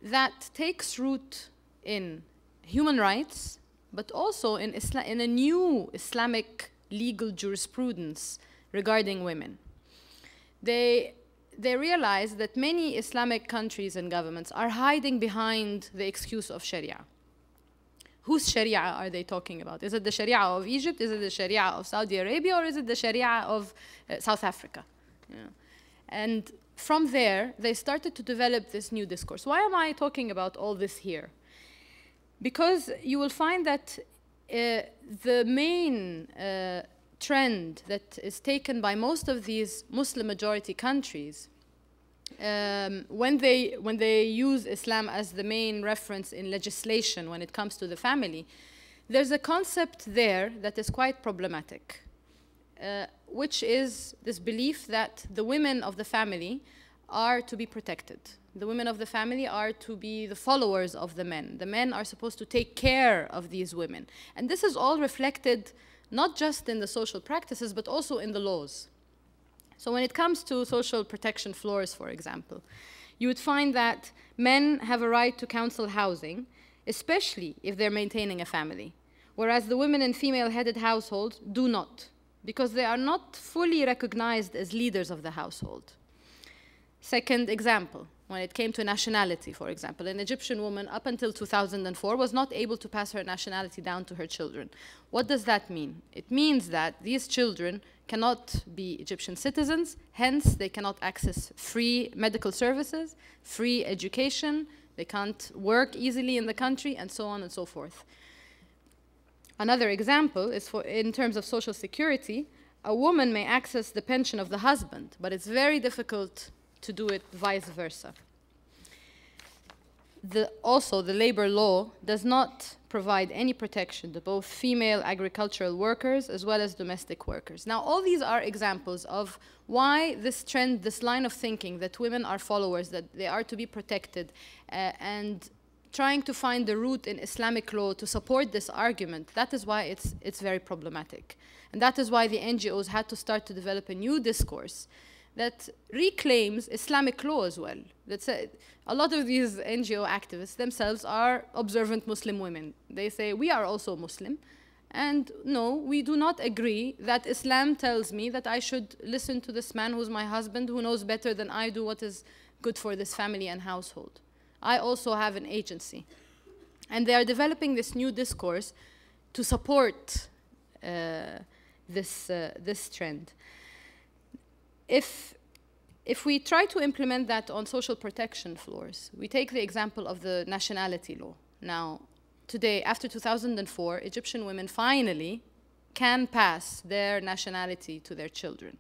that takes root in human rights, but also in a new Islamic legal jurisprudence regarding women. They realize that many Islamic countries and governments are hiding behind the excuse of Sharia. Whose Sharia are they talking about? Is it the Sharia of Egypt? Is it the Sharia of Saudi Arabia? Or is it the Sharia of South Africa? You know? And from there, they started to develop this new discourse. Why am I talking about all this here? Because you will find that the main trend that is taken by most of these Muslim majority countries, when they use Islam as the main reference in legislation when it comes to the family, there's a concept there that is quite problematic, which is this belief that the women of the family are to be protected. The women of the family are to be the followers of the men. The men are supposed to take care of these women. And this is all reflected not just in the social practices, but also in the laws. So when it comes to social protection floors, for example, you would find that men have a right to council housing, especially if they're maintaining a family, whereas the women in female-headed households do not, because they are not fully recognized as leaders of the household. Second example, when it came to nationality, for example, an Egyptian woman up until 2004 was not able to pass her nationality down to her children. What does that mean? It means that these children cannot be Egyptian citizens, hence they cannot access free medical services, free education, they can't work easily in the country, and so on and so forth. Another example is in terms of social security, a woman may access the pension of the husband, but it's very difficult to do it vice versa. Also, the labor law does not provide any protection to both female agricultural workers as well as domestic workers. Now, all these are examples of why this trend, this line of thinking that women are followers, that they are to be protected, and trying to find the root in Islamic law to support this argument, that is why it's very problematic. And that is why the NGOs had to start to develop a new discourse that reclaims Islamic law as well. That's a lot of these NGO activists themselves are observant Muslim women. They say, we are also Muslim, and no, we do not agree that Islam tells me that I should listen to this man who's my husband, who knows better than I do what is good for this family and household. I also have an agency. And they are developing this new discourse to support this trend. If we try to implement that on social protection floors, we take the example of the nationality law. Now, today, after 2004, Egyptian women finally can pass their nationality to their children.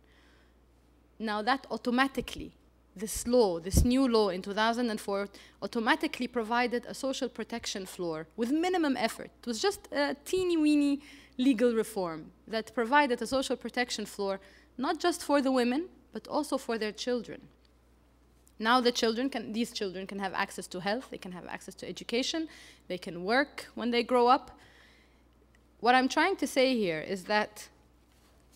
Now that automatically, this law, this new law in 2004, automatically provided a social protection floor with minimum effort. It was just a teeny-weeny legal reform that provided a social protection floor not just for the women, but also for their children. Now these children can have access to health, they can have access to education, they can work when they grow up. What I'm trying to say here is that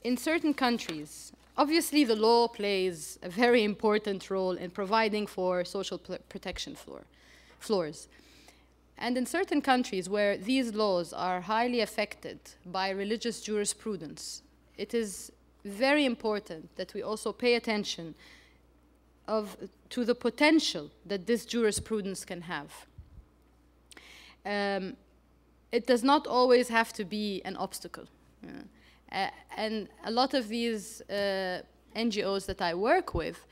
in certain countries, obviously the law plays a very important role in providing for social protection floors. And in certain countries where these laws are highly affected by religious jurisprudence, it is very important that we also pay attention to the potential that this jurisprudence can have. It does not always have to be an obstacle. And a lot of these NGOs that I work with,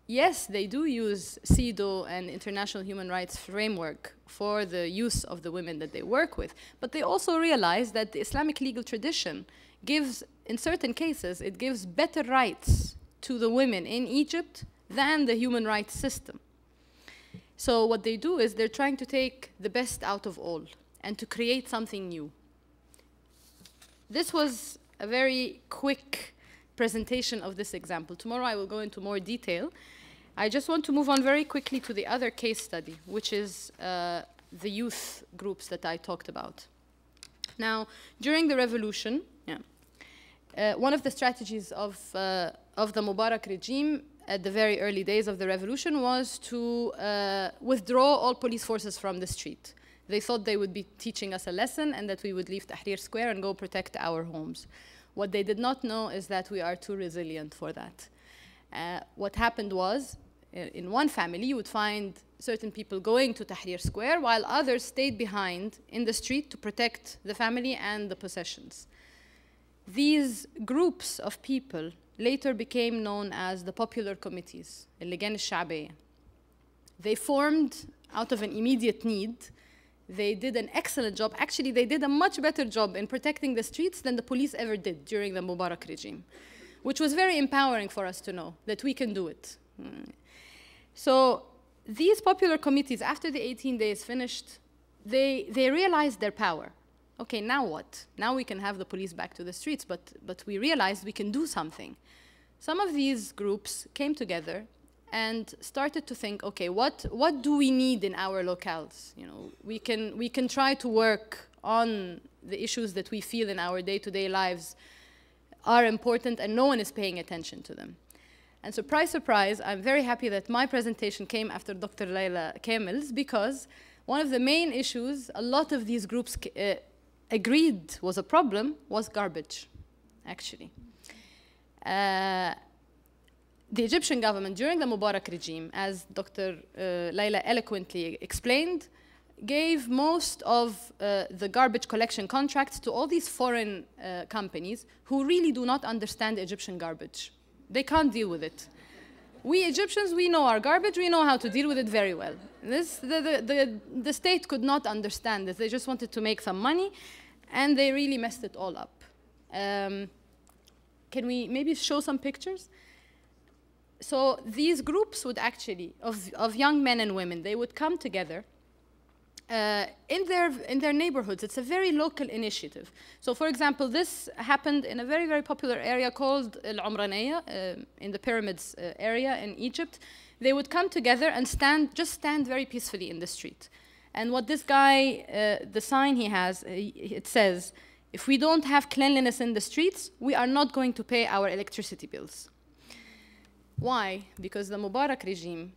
yes, they do use CEDAW and international human rights framework for the use of the women that they work with, but they also realize that the Islamic legal tradition gives, in certain cases, it gives better rights to the women in Egypt than the human rights system. So what they do is they're trying to take the best out of all and to create something new. This was a very quick presentation of this example. Tomorrow I will go into more detail. I just want to move on very quickly to the other case study, which is the youth groups that I talked about. Now, during the revolution, one of the strategies of the Mubarak regime at the very early days of the revolution was to withdraw all police forces from the street. They thought they would be teaching us a lesson and that we would leave Tahrir Square and go protect our homes. What they did not know is that we are too resilient for that. What happened was, in one family, you would find certain people going to Tahrir Square while others stayed behind in the street to protect the family and the possessions. These groups of people later became known as the popular committees, اللجان الشعبية. They formed out of an immediate need. They did an excellent job. Actually, they did a much better job in protecting the streets than the police ever did during the Mubarak regime, which was very empowering for us to know that we can do it. So these popular committees, after the 18 days finished, they realized their power. Okay, now what? Now we can have the police back to the streets, but we realized we can do something. Some of these groups came together and started to think, okay, what do we need in our locales? You know, we can try to work on the issues that we feel in our day-to-day lives are important and no one is paying attention to them. And surprise, surprise, I'm very happy that my presentation came after Dr. Layla Kamil's, because one of the main issues a lot of these groups agreed was a problem was garbage, actually. The Egyptian government during the Mubarak regime, as Dr. Layla eloquently explained, gave most of the garbage collection contracts to all these foreign companies who really do not understand Egyptian garbage. They can't deal with it. We Egyptians, we know our garbage, we know how to deal with it very well. The state could not understand this. They just wanted to make some money, and they really messed it all up. Can we maybe show some pictures? So these groups would actually, of young men and women, they would come together in their neighborhoods. It's a very local initiative. So for example, this happened in a very, very popular area called Al-Umraniyya, in the pyramids area in Egypt. They would come together and just stand very peacefully in the street. And what this guy, the sign he has, it says, if we don't have cleanliness in the streets, we are not going to pay our electricity bills. Why? Because the Mubarak regime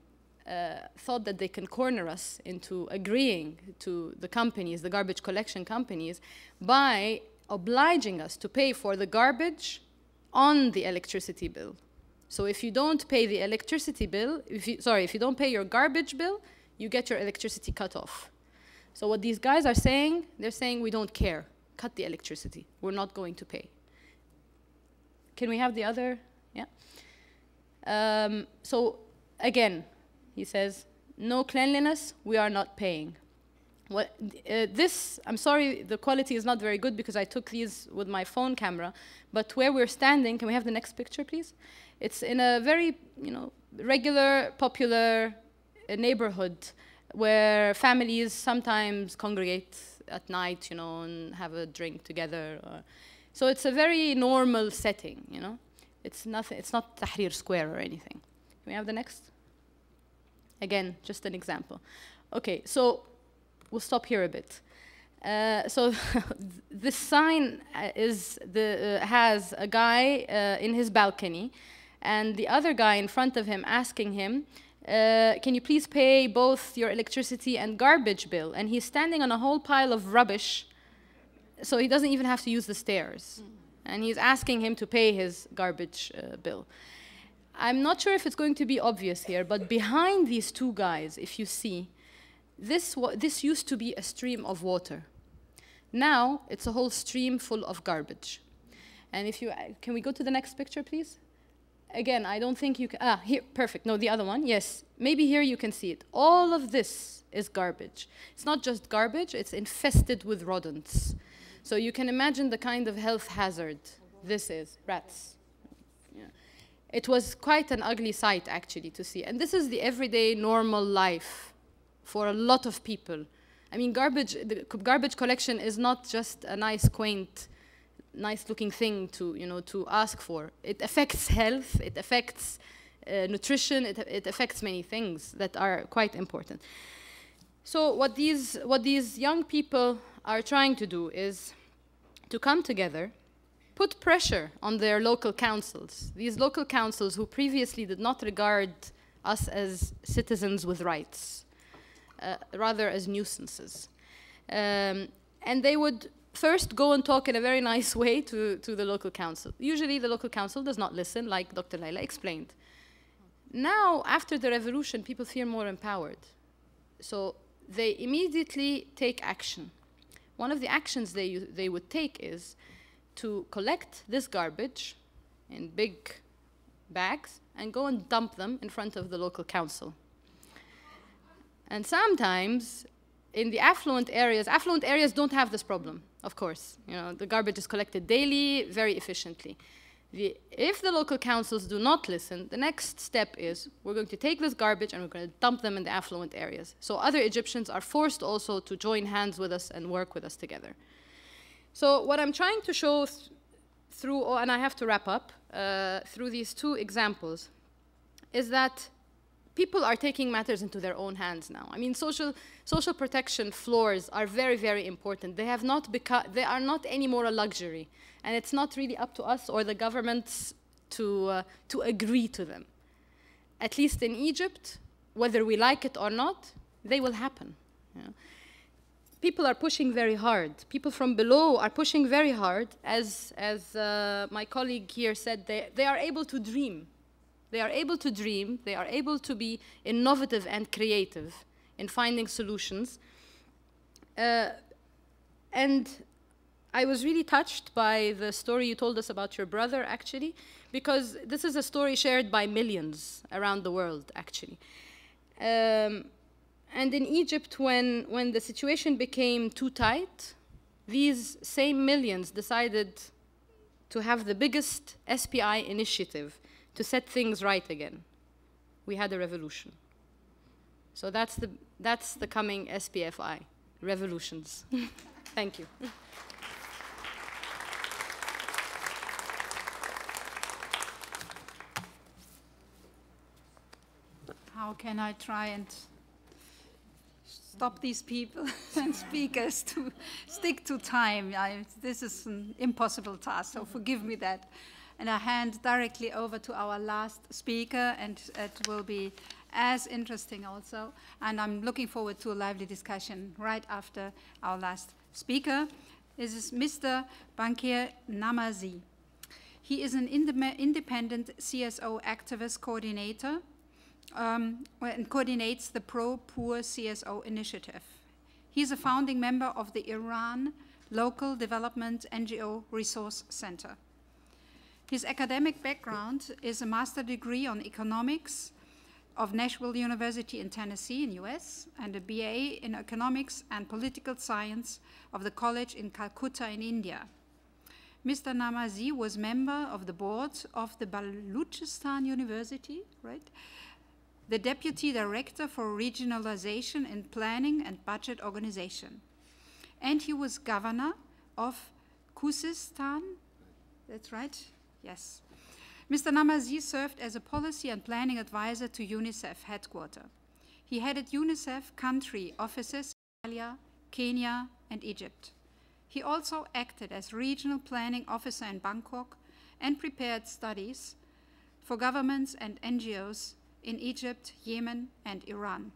thought that they can corner us into agreeing to the companies, the garbage collection companies, by obliging us to pay for the garbage on the electricity bill. So if you don't pay the electricity bill, if you don't pay your garbage bill, you get your electricity cut off. So what these guys are saying, they're saying we don't care. Cut the electricity. We're not going to pay. Can we have the other? Yeah. So again, he says, no cleanliness, we are not paying. I'm sorry, the quality is not very good because I took these with my phone camera, but where we're standing, can we have the next picture, please? It's in a very, regular, popular neighborhood where families sometimes congregate at night, and have a drink together. So it's a very normal setting, It's nothing. It's not Tahrir Square or anything. Can we have the next? Again, just an example. Okay, so we'll stop here a bit. So this sign has a guy in his balcony, and the other guy in front of him asking him, can you please pay both your electricity and garbage bill? And he's standing on a whole pile of rubbish, so he doesn't even have to use the stairs. And he's asking him to pay his garbage bill. I'm not sure if it's going to be obvious here, but behind these two guys, if you see, this used to be a stream of water. Now, it's a whole stream full of garbage. And can we go to the next picture, please? Again, I don't think you can, here, perfect, no, the other one, yes. Maybe here you can see it. All of this is garbage. It's not just garbage, it's infested with rodents. So you can imagine the kind of health hazard this is, rats. Yeah. It was quite an ugly sight, actually, to see. And this is the everyday, normal life for a lot of people. I mean, the garbage collection is not just a nice, quaint, nice-looking thing to ask for. It affects health, it affects nutrition, it affects many things that are quite important. So what these young people are trying to do is to come together, put pressure on their local councils. These local councils who previously did not regard us as citizens with rights, rather as nuisances. And they would first go and talk in a very nice way to the local council. Usually the local council does not listen, like Dr. Laila explained. Now, after the revolution, people feel more empowered. So they immediately take action. One of the actions they would take is to collect this garbage in big bags and go and dump them in front of the local council. And sometimes in the affluent areas don't have this problem, of course. You know, the garbage is collected daily, very efficiently. If the local councils do not listen, the next step is we're going to take this garbage and we're going to dump them in the affluent areas. So other Egyptians are forced also to join hands with us and work with us together. So what I'm trying to show through, and I have to wrap up, through these two examples, is that people are taking matters into their own hands now. I mean, social protection floors are very, very important. They are not anymore a luxury. And it's not really up to us or the governments to agree to them. At least in Egypt, whether we like it or not, they will happen. You know? People are pushing very hard. People from below are pushing very hard. As my colleague here said, they are able to dream. They are able to dream. They are able to be innovative and creative in finding solutions. And I was really touched by the story you told us about your brother, actually, because this is a story shared by millions around the world, actually. And in Egypt, when the situation became too tight, these same millions decided to have the biggest SPI initiative to set things right again. We had a revolution. So that's the coming SPFI, revolutions. Thank you. How can I try and stop these people and speakers to stick to time? This is an impossible task, so forgive me that. And I hand directly over to our last speaker, and it will be as interesting also. And I'm looking forward to a lively discussion right after our last speaker. This is Mr. Bankir Namazi. He is an independent CSO activist coordinator and coordinates the Pro-Poor CSO initiative. He's a founding member of the Iran Local Development NGO Resource Center. His academic background is a master's degree on economics of Nashville University in Tennessee in US, and a BA in economics and political science of the college in Calcutta in India. Mr. Namazi was member of the board of the Baluchistan University, right? The Deputy Director for Regionalization in Planning and Budget Organization. And he was governor of Khuzestan, that's right? Yes. Mr. Namazi served as a policy and planning advisor to UNICEF headquarters. He headed UNICEF country offices in Somalia, Kenya, and Egypt. He also acted as regional planning officer in Bangkok and prepared studies for governments and NGOs in Egypt, Yemen, and Iran.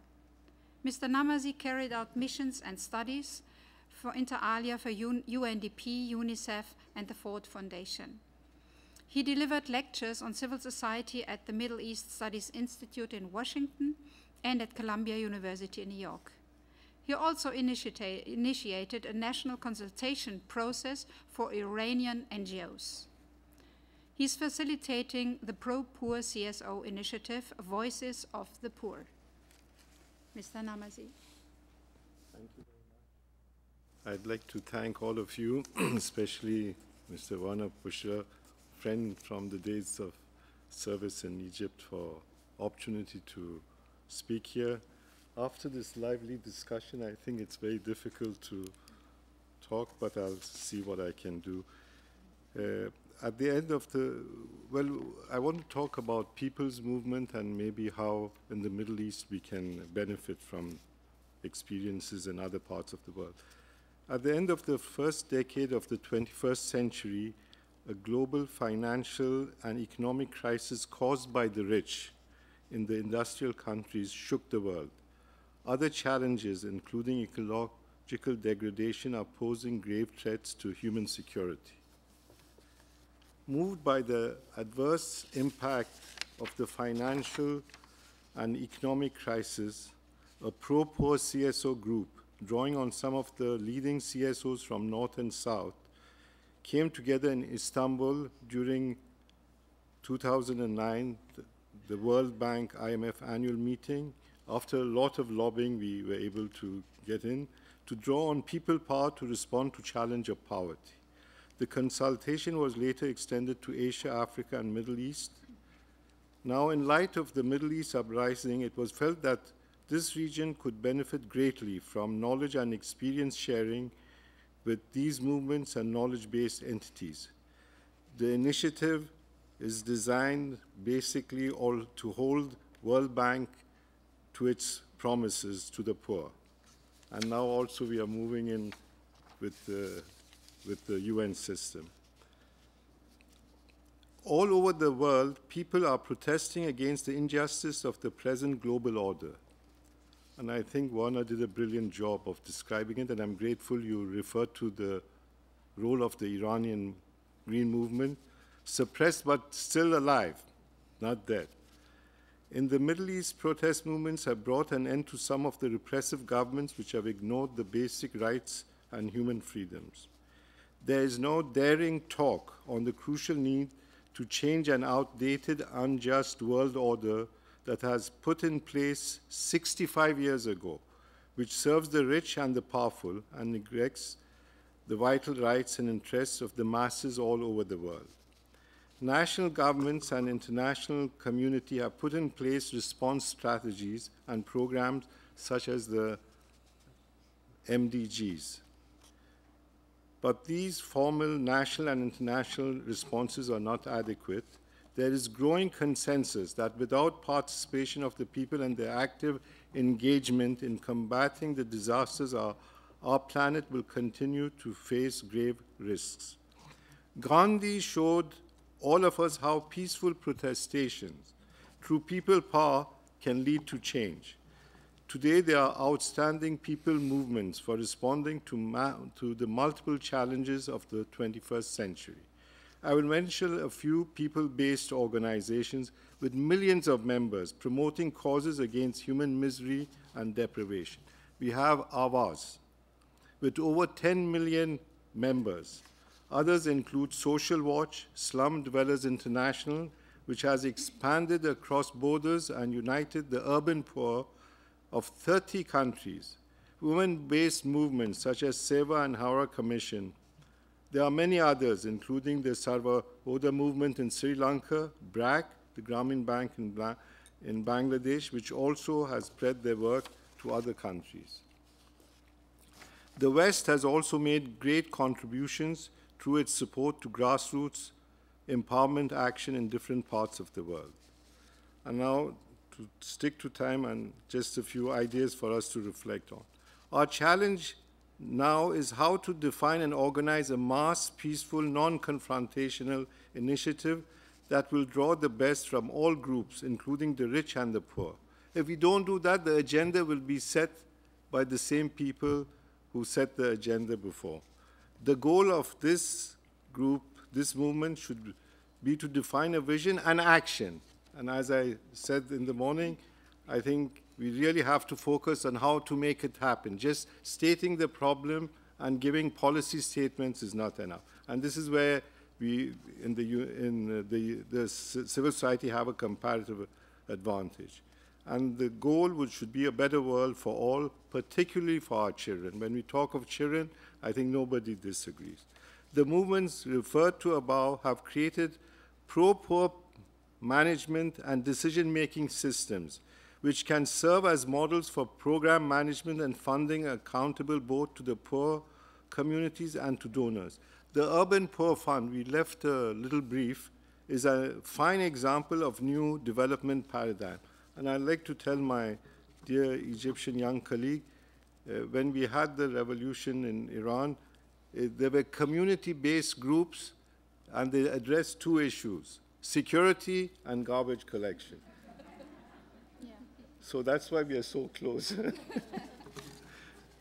Mr. Namazi carried out missions and studies for inter alia for UNDP, UNICEF, and the Ford Foundation. He delivered lectures on civil society at the Middle East Studies Institute in Washington and at Columbia University in New York. He also initiated a national consultation process for Iranian NGOs. He's facilitating the Pro-Poor CSO initiative, Voices of the Poor. Mr. Namazi. Thank you very much. I'd like to thank all of you, especially Mr. Warner Pusher, friend from the days of service in Egypt, for opportunity to speak here. After this lively discussion, I think it's very difficult to talk, but I'll see what I can do. At the end of I want to talk about people's movement and maybe how in the Middle East we can benefit from experiences in other parts of the world. At the end of the first decade of the 21st century, a global financial and economic crisis caused by the rich in the industrial countries shook the world. Other challenges, including ecological degradation are posing grave threats to human security. Moved by the adverse impact of the financial and economic crisis, a pro-poor CSO group, drawing on some of the leading CSOs from North and South, came together in Istanbul during 2009, the World Bank IMF annual meeting. After a lot of lobbying, we were able to get in to draw on people power to respond to challenge of poverty. The consultation was later extended to Asia, Africa, and Middle East. Now, in light of the Middle East uprising, it was felt that this region could benefit greatly from knowledge and experience sharing with these movements and knowledge-based entities. The initiative is designed basically to hold World Bank to its promises to the poor. And now also we are moving in with the UN system. All over the world, people are protesting against the injustice of the present global order. And I think Warner did a brilliant job of describing it, and I'm grateful you referred to the role of the Iranian Green Movement, suppressed but still alive, not dead. In the Middle East, protest movements have brought an end to some of the repressive governments which have ignored the basic rights and human freedoms. There is no daring talk on the crucial need to change an outdated, unjust world order that has put in place 65 years ago, which serves the rich and the powerful and neglects the vital rights and interests of the masses all over the world. National governments and international community have put in place response strategies and programs such as the MDGs. But these formal national and international responses are not adequate. There is growing consensus that without participation of the people and their active engagement in combating the disasters, our planet will continue to face grave risks. Gandhi showed all of us how peaceful protestations through people power can lead to change. Today, there are outstanding people movements for responding to the multiple challenges of the 21st century. I will mention a few people-based organizations with millions of members promoting causes against human misery and deprivation. We have Avaz, with over 10 million members. Others include Social Watch, Slum Dwellers International, which has expanded across borders and united the urban poor of 30 countries. Women-based movements such as Seva and Howrah Commission. There are many others, including the Sarva Oda movement in Sri Lanka, BRAC, the Grameen Bank in Bangladesh, which also has spread their work to other countries. The West has also made great contributions through its support to grassroots empowerment action in different parts of the world. And now, to stick to time and just a few ideas for us to reflect on. Our challenge now is how to define and organize a mass, peaceful, non-confrontational initiative that will draw the best from all groups, including the rich and the poor. If we don't do that, the agenda will be set by the same people who set the agenda before. The goal of this group, this movement, should be to define a vision and action. And as I said in the morning, I think we really have to focus on how to make it happen. Just stating the problem and giving policy statements is not enough. And this is where we, in the civil society, have a comparative advantage. And the goal should be a better world for all, particularly for our children. When we talk of children, I think nobody disagrees. The movements referred to above have created pro-poor management and decision-making systems, which can serve as models for program management and funding accountable both to the poor communities and to donors. The Urban Poor Fund, we left a little brief, is a fine example of new development paradigm. And I'd like to tell my dear Egyptian young colleague, when we had the revolution in Iran, there were community-based groups, and they addressed two issues: security and garbage collection. Yeah. So that's why we are so close.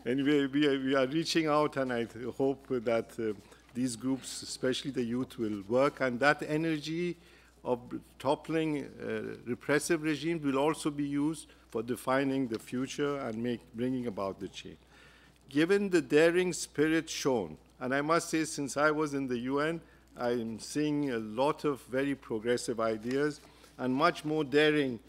Anyway, we are reaching out, and I hope that these groups, especially the youth, will work, and that energy of toppling repressive regimes will also be used for defining the future and bringing about the change. Given the daring spirit shown, and I must say, since I was in the UN, I'm seeing a lot of very progressive ideas and much more daring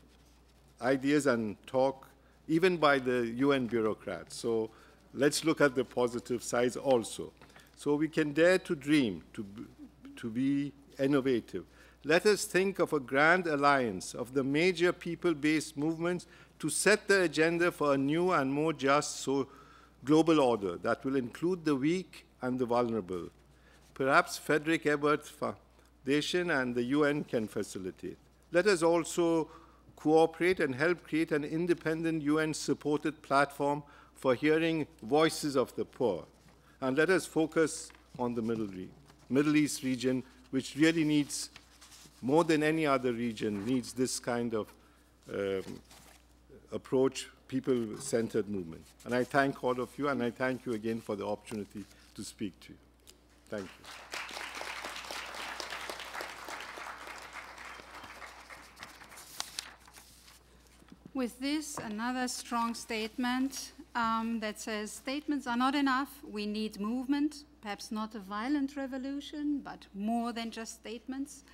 ideas and talk, even by the UN bureaucrats. So let's look at the positive sides also. So we can dare to dream, to be innovative. Let us think of a grand alliance of the major people-based movements to set the agenda for a new and more just global order that will include the weak and the vulnerable. Perhaps Frederick Ebert Foundation and the UN can facilitate. Let us also cooperate and help create an independent UN-supported platform for hearing voices of the poor. And let us focus on the Middle East region, which really needs, more than any other region, needs this kind of approach, people-centered movement. And I thank all of you, and I thank you again for the opportunity to speak to you. Thank you. With this, another strong statement that says statements are not enough. We need movement, perhaps not a violent revolution, but more than just statements.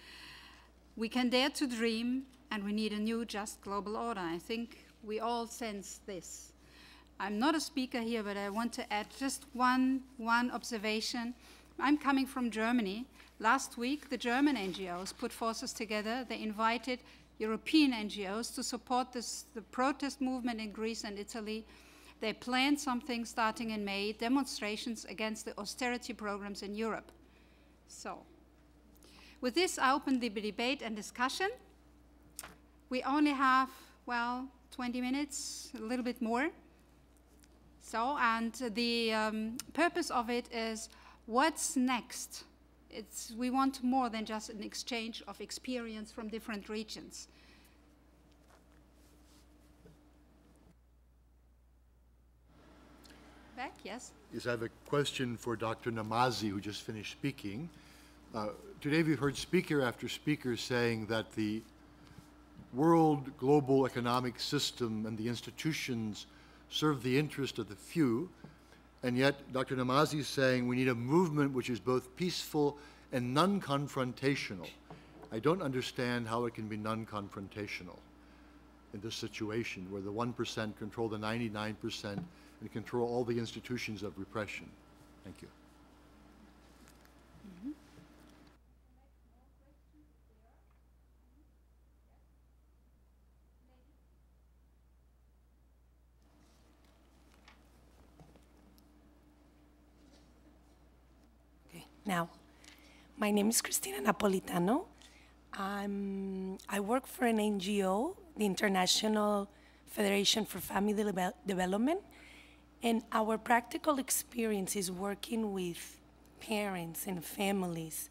We can dare to dream, and we need a new just global order. I think we all sense this. I'm not a speaker here, but I want to add just one observation. I'm coming from Germany. Last week, the German NGOs put forces together. They invited European NGOs to support the protest movement in Greece and Italy. They planned something starting in May, demonstrations against the austerity programs in Europe. So, with this, I open the debate and discussion. We only have, well, 20 minutes, a little bit more. So, and the purpose of it is, what's next? We want more than just an exchange of experience from different regions. Back, yes? Yes, I have a question for Dr. Namazi, who just finished speaking. Today we've heard speaker after speaker saying that the world global economic system and the institutions serve the interest of the few, and yet Dr. Namazi is saying we need a movement which is both peaceful and non-confrontational. I don't understand how it can be non-confrontational in this situation where the 1% control the 99% and control all the institutions of repression. Thank you. Mm-hmm. Now, my name is Cristina Napolitano. I work for an NGO, the International Federation for Family Development, and our practical experience is working with parents and families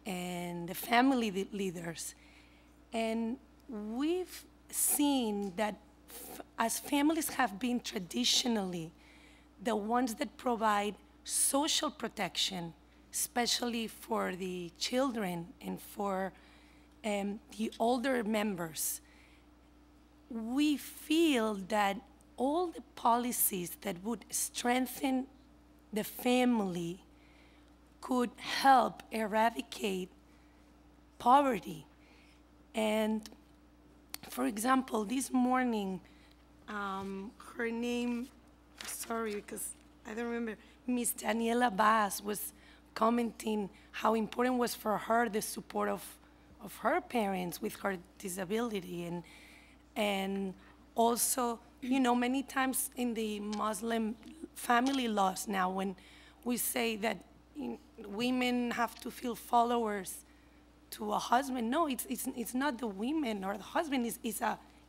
and the family leaders. And we've seen that as families have been traditionally the ones that provide social protection, especially for the children and for the older members, we feel that all the policies that would strengthen the family could help eradicate poverty. And for example, this morning, her name, sorry, because I don't remember, Miss Daniela Bass was commenting how important was for her the support of her parents with her disability, and also, you know, many times in the Muslim family laws now, when we say that women have to feel followers to a husband, no, it's not the women or the husband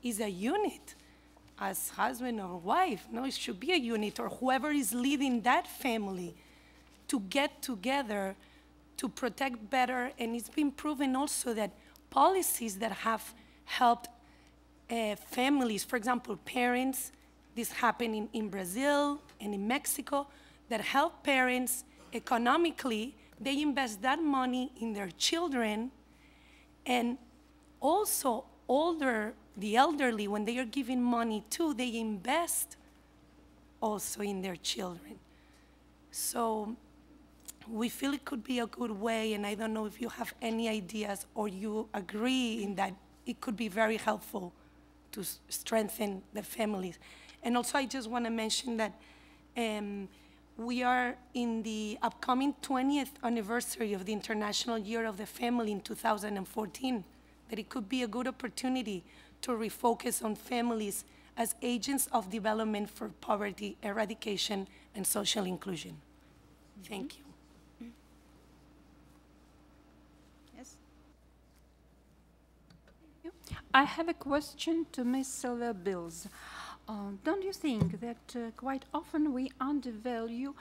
is a unit as husband or wife. No, it should be a unit, or whoever is leading that family to get together to protect better. And it's been proven also that policies that have helped families, for example, parents, this happened in Brazil, and in Mexico that help parents economically. They invest that money in their children, and also the elderly, when they are giving money too, they invest also in their children. So we feel it could be a good way, and I don't know if you have any ideas or you agree in that it could be very helpful to strengthen the families. And also I just want to mention that we are in the upcoming 20th anniversary of the International Year of the Family in 2014, that it could be a good opportunity to refocus on families as agents of development for poverty eradication and social inclusion. Thank you. Yes? I have a question to Ms. Silvia Bills. Don't you think that quite often we undervalue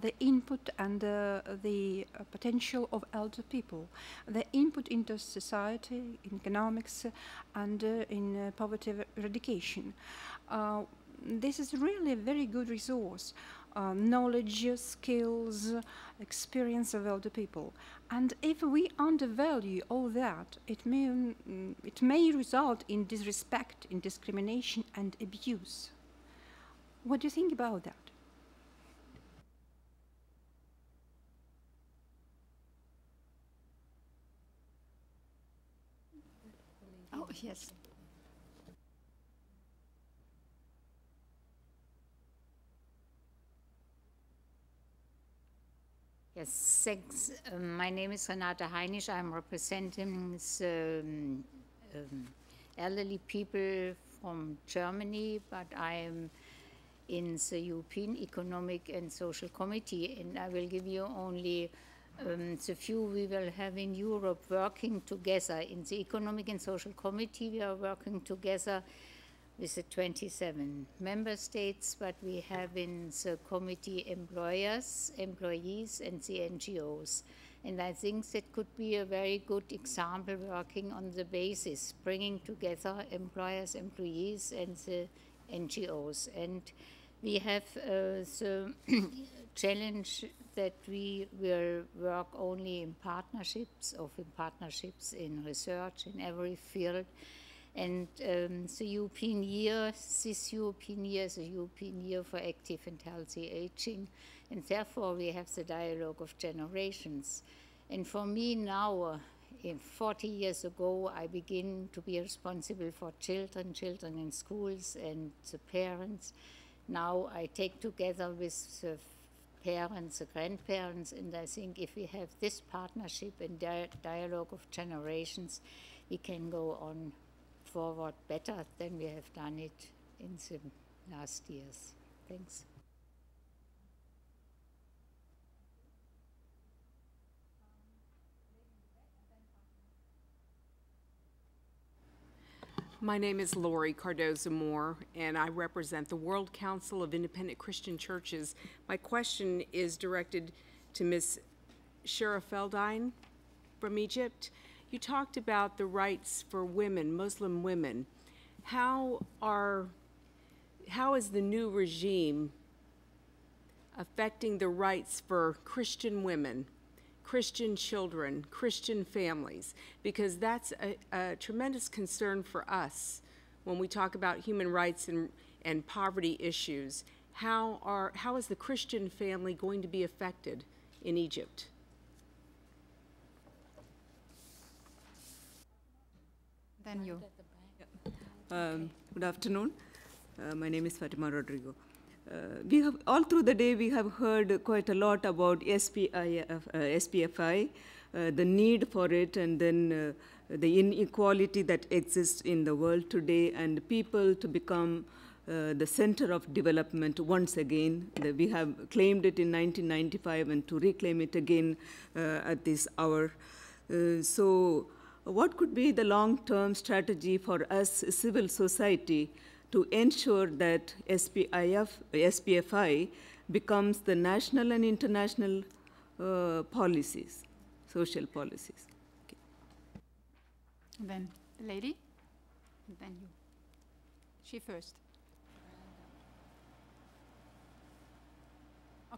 the input and the potential of elder people, the input into society, in economics, and in poverty eradication? This is really a very good resource. Knowledge, skills, experience of elder people. And if we undervalue all that, it may result in disrespect, in discrimination and abuse. What do you think about that? Oh, yes. Yes, thanks. My name is Renate Heinisch. I'm representing elderly people from Germany, but I am in the European Economic and Social Committee, and I will give you only the few we will have in Europe working together. In the Economic and Social Committee, we are working together with the 27 member states, but we have in the committee employers, employees, and the NGOs. And I think that could be a very good example working on the basis, bringing together employers, employees, and the NGOs. And we have the challenge that we will work only in partnerships, in research, in every field. And the European year, this European year is a European year for active and healthy aging, and therefore we have the dialogue of generations. And for me now, 40 years ago, I begin to be responsible for children in schools and the parents. Now I take together with the parents, the grandparents, and I think if we have this partnership and dialogue of generations, we can go on forward better than we have done it in the last years. Thanks. My name is Lori Cardozo-Moore, and I represent the World Council of Independent Christian Churches. My question is directed to Ms. Shira Feldine from Egypt. You talked about the rights for women, Muslim women. How is the new regime affecting the rights for Christian women, Christian children, Christian families? Because that's a tremendous concern for us when we talk about human rights and poverty issues. How is the Christian family going to be affected in Egypt? Then you. Good afternoon. My name is Fatima Rodrigo. We have all through the day we have heard quite a lot about SPFI, the need for it, and then the inequality that exists in the world today, and people to become the center of development once again. We have claimed it in 1995, and to reclaim it again at this hour. So what could be the long-term strategy for us, civil society, to ensure that SPFI becomes the national and international policies, social policies? Okay. Then the lady, and then you. She first.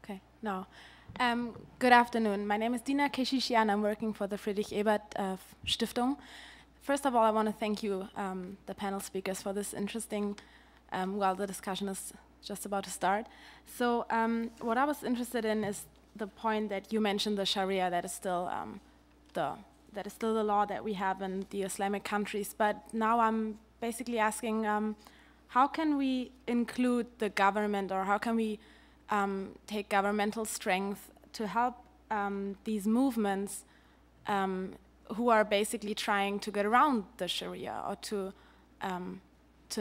Okay, no. Good afternoon. My name is Dina Keshishian. I'm working for the Friedrich Ebert Stiftung. First of all, I want to thank you, the panel speakers, for this interesting, well, the discussion is just about to start. So what I was interested in is the point that you mentioned, the Sharia, that is still the law that we have in the Islamic countries. But now I'm basically asking, how can we include the government, or how can we take governmental strength to help these movements who are basically trying to get around the Sharia, or to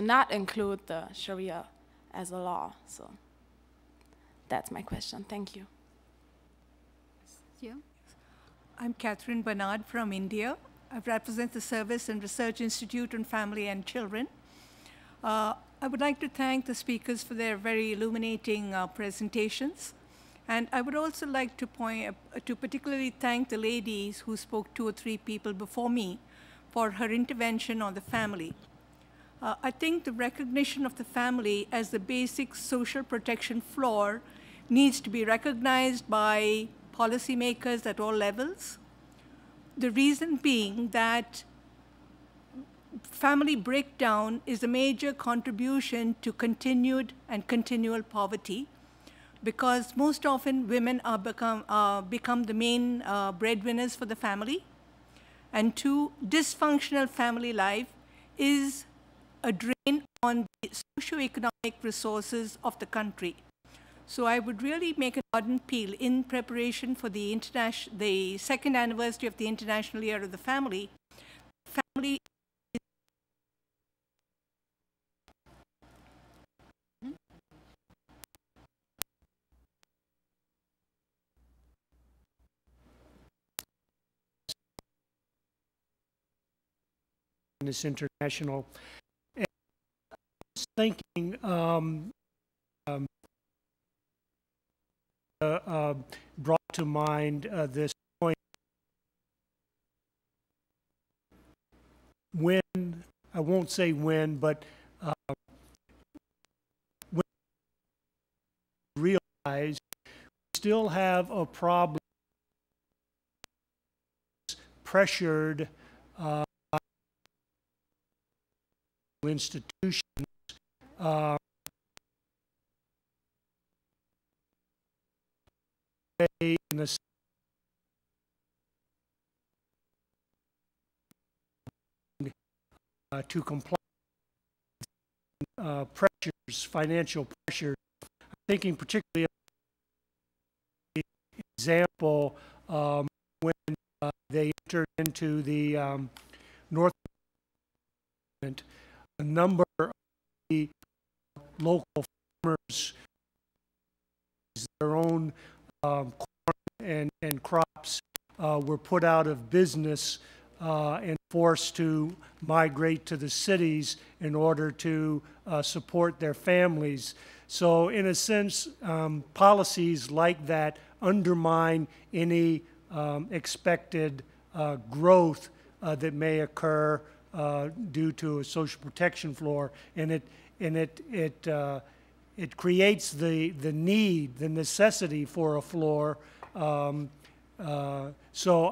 not include the Sharia as a law? So that's my question. Thank you. You? I'm Catherine Bernard from India. I represent the Service and Research Institute on Family and Children. I would like to thank the speakers for their very illuminating presentations. And I would also like to particularly thank the ladies who spoke, 2 or 3 people before me, for her intervention on the family. I think the recognition of the family as the basic social protection floor needs to be recognized by policymakers at all levels. The reason being that family breakdown is a major contribution to continued and continual poverty, because most often women become the main breadwinners for the family. And 2, dysfunctional family life is a drain on the socioeconomic resources of the country. So I would really make an ardent appeal in preparation for the second anniversary of the International Year of the Family. Family in this international. And I was thinking, brought to mind this point. When, I won't say when, but when we realize we still have a problem pressured institutions in the to comply pressures, financial pressures. I'm thinking particularly of the example when they entered into the North, a number of the local farmers, their own corn and crops were put out of business and forced to migrate to the cities in order to support their families. So in a sense, policies like that undermine any expected growth that may occur due to a social protection floor, and it creates the need, the necessity for a floor. So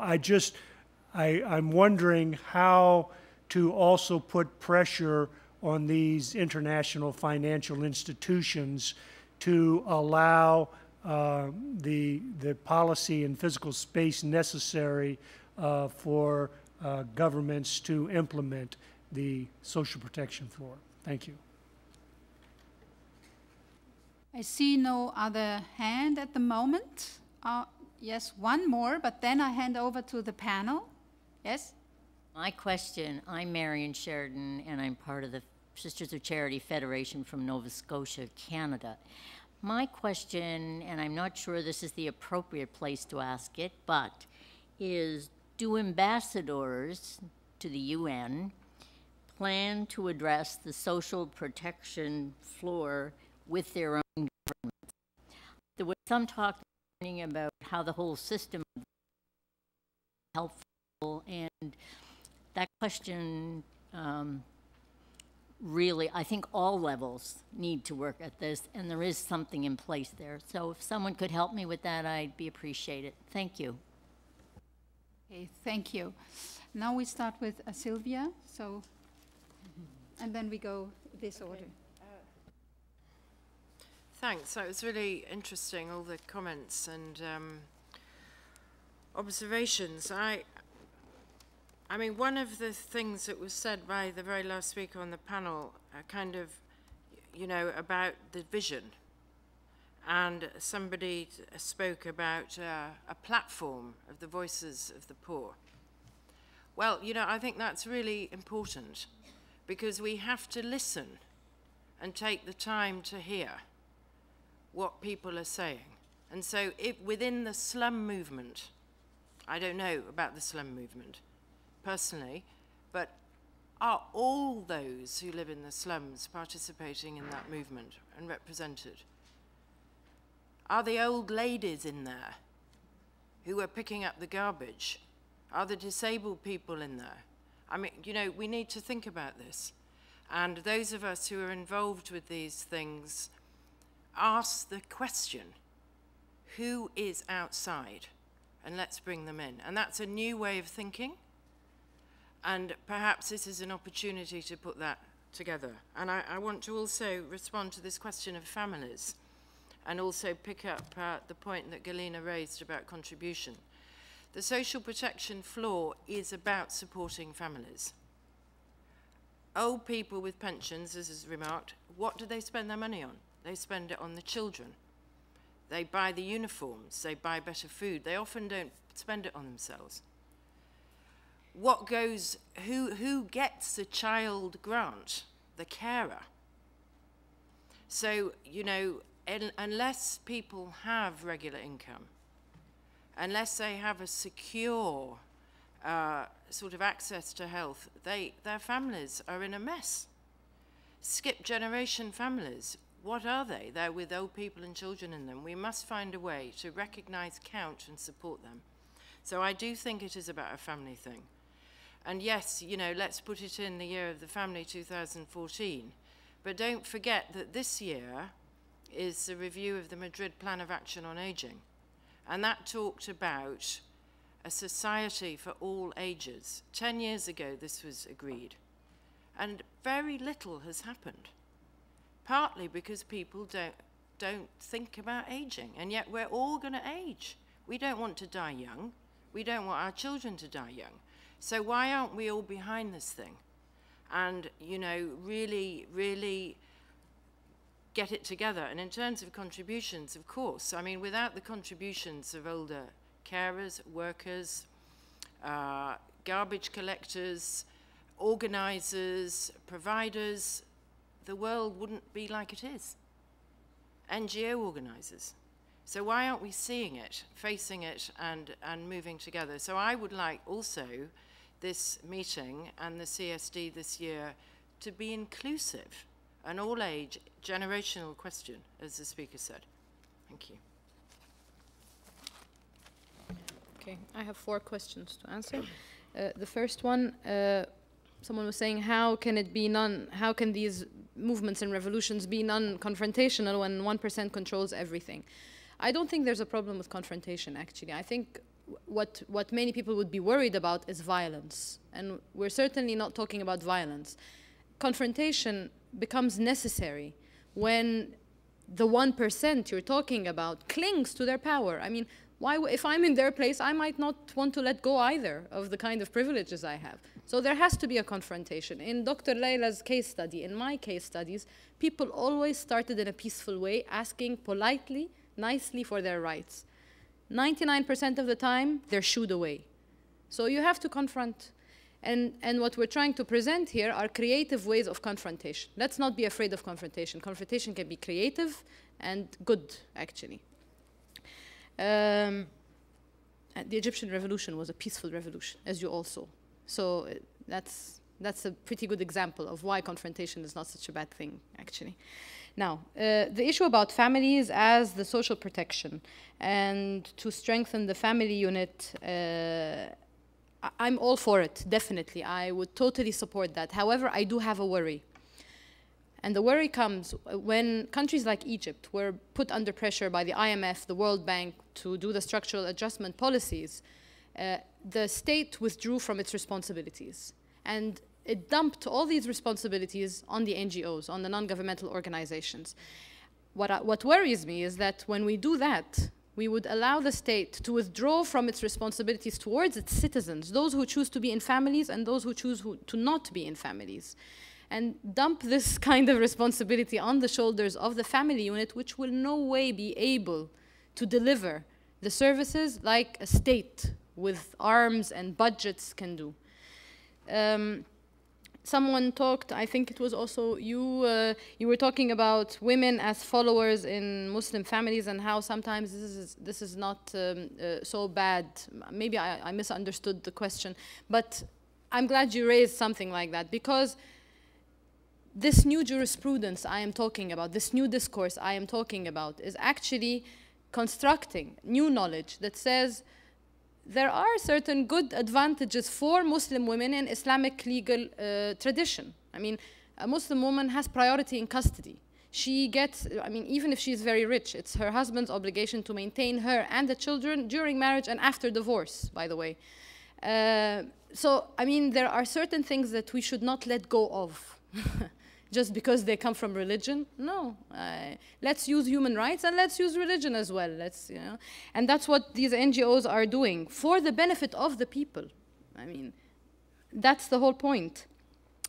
I'm wondering how to also put pressure on these international financial institutions to allow the policy and physical space necessary for governments to implement the social protection floor. Thank you. I see no other hand at the moment. Yes, one more, but then I hand over to the panel. Yes? My question, I'm Marion Sheridan, and I'm part of the Sisters of Charity Federation from Nova Scotia, Canada. My question, and I'm not sure this is the appropriate place to ask it, but is, do ambassadors to the UN plan to address the social protection floor with their own governments? There was some talk this morning about how the whole system is helpful, and that question really, I think all levels need to work at this, and there is something in place there. So if someone could help me with that, I'd be appreciated. Thank you. Okay, thank you. Now we start with Sylvia, so, and then we go this order. Thanks. That was really interesting, all the comments and observations. I mean, one of the things that was said by the very last speaker on the panel, kind of, you know, about the vision. And somebody spoke about a platform of the voices of the poor. Well, you know, I think that's really important because we have to listen and take the time to hear what people are saying. And so if within the slum movement, I don't know about the slum movement personally, but are all those who live in the slums participating in that movement and represented? Are the old ladies in there who are picking up the garbage? Are the disabled people in there? I mean, you know, we need to think about this. And those of us who are involved with these things ask the question, who is outside? And let's bring them in. And that's a new way of thinking. And perhaps this is an opportunity to put that together. And I want to also respond to this question of families and also pick up the point that Galina raised about contribution. The social protection floor is about supporting families. Old people with pensions, as is remarked, what do they spend their money on? They spend it on the children. They buy the uniforms, they buy better food. They often don't spend it on themselves. What goes, who gets the child grant? The carer. So, you know, unless people have regular income, unless they have a secure sort of access to health, their families are in a mess. Skip generation families, what are they? They're with old people and children in them. We must find a way to recognize, count, and support them. So I do think it is about a family thing. And yes, you know, let's put it in the year of the family 2014. But don't forget that this year is the review of the Madrid Plan of Action on Aging. And that talked about a society for all ages. 10 years ago, this was agreed. And very little has happened. Partly because people don't think about aging. And yet we're all going to age. We don't want to die young. We don't want our children to die young. So why aren't we all behind this thing? And, you know, really, really get it together. And in terms of contributions, of course, I mean, without the contributions of older carers, workers, garbage collectors, organizers, providers, the world wouldn't be like it is. NGO organizers. So why aren't we seeing it, facing it, and moving together? So I would like also this meeting and the CSD this year to be inclusive, an all-age, generational question, as the speaker said. Thank you. Okay, I have 4 questions to answer. The first one, someone was saying, how can these movements and revolutions be non-confrontational when 1% controls everything? I don't think there's a problem with confrontation, actually. I think what many people would be worried about is violence. And we're certainly not talking about violence. Confrontation becomes necessary when the 1% you're talking about clings to their power. I mean, if I'm in their place, I might not want to let go either of the kind of privileges I have. So there has to be a confrontation. In Dr. Layla's case study, in my case studies, people always started in a peaceful way, asking politely, nicely for their rights. 99% of the time, they're shooed away. So you have to confront. And what we're trying to present here are creative ways of confrontation. Let's not be afraid of confrontation. Confrontation can be creative and good, actually. The Egyptian revolution was a peaceful revolution, as you all saw. So that's a pretty good example of why confrontation is not such a bad thing, actually. Now, the issue about families as the social protection and to strengthen the family unit, I'm all for it, definitely. I would totally support that. However, I do have a worry. And the worry comes when countries like Egypt were put under pressure by the IMF, the World Bank, to do the structural adjustment policies. The state withdrew from its responsibilities. And it dumped all these responsibilities on the NGOs, on the non-governmental organizations. What worries me is that when we do that, we would allow the state to withdraw from its responsibilities towards its citizens, those who choose to be in families and those who choose to not be in families, and dump this kind of responsibility on the shoulders of the family unit, which will no way be able to deliver the services like a state with arms and budgets can do. Someone talked, I think it was also you, you were talking about women as followers in Muslim families and how sometimes this is not so bad. Maybe I misunderstood the question, but I'm glad you raised something like that, because this new jurisprudence I am talking about, this new discourse I am talking about, is actually constructing new knowledge that says there are certain good advantages for Muslim women in Islamic legal tradition. I mean, a Muslim woman has priority in custody. She gets, I mean, even if she's very rich, it's her husband's obligation to maintain her and the children during marriage and after divorce, by the way. So, I mean, there are certain things that we should not let go of just because they come from religion. No, let's use human rights and let's use religion as well. Let's, you know, and that's what these NGOs are doing for the benefit of the people. I mean, that's the whole point.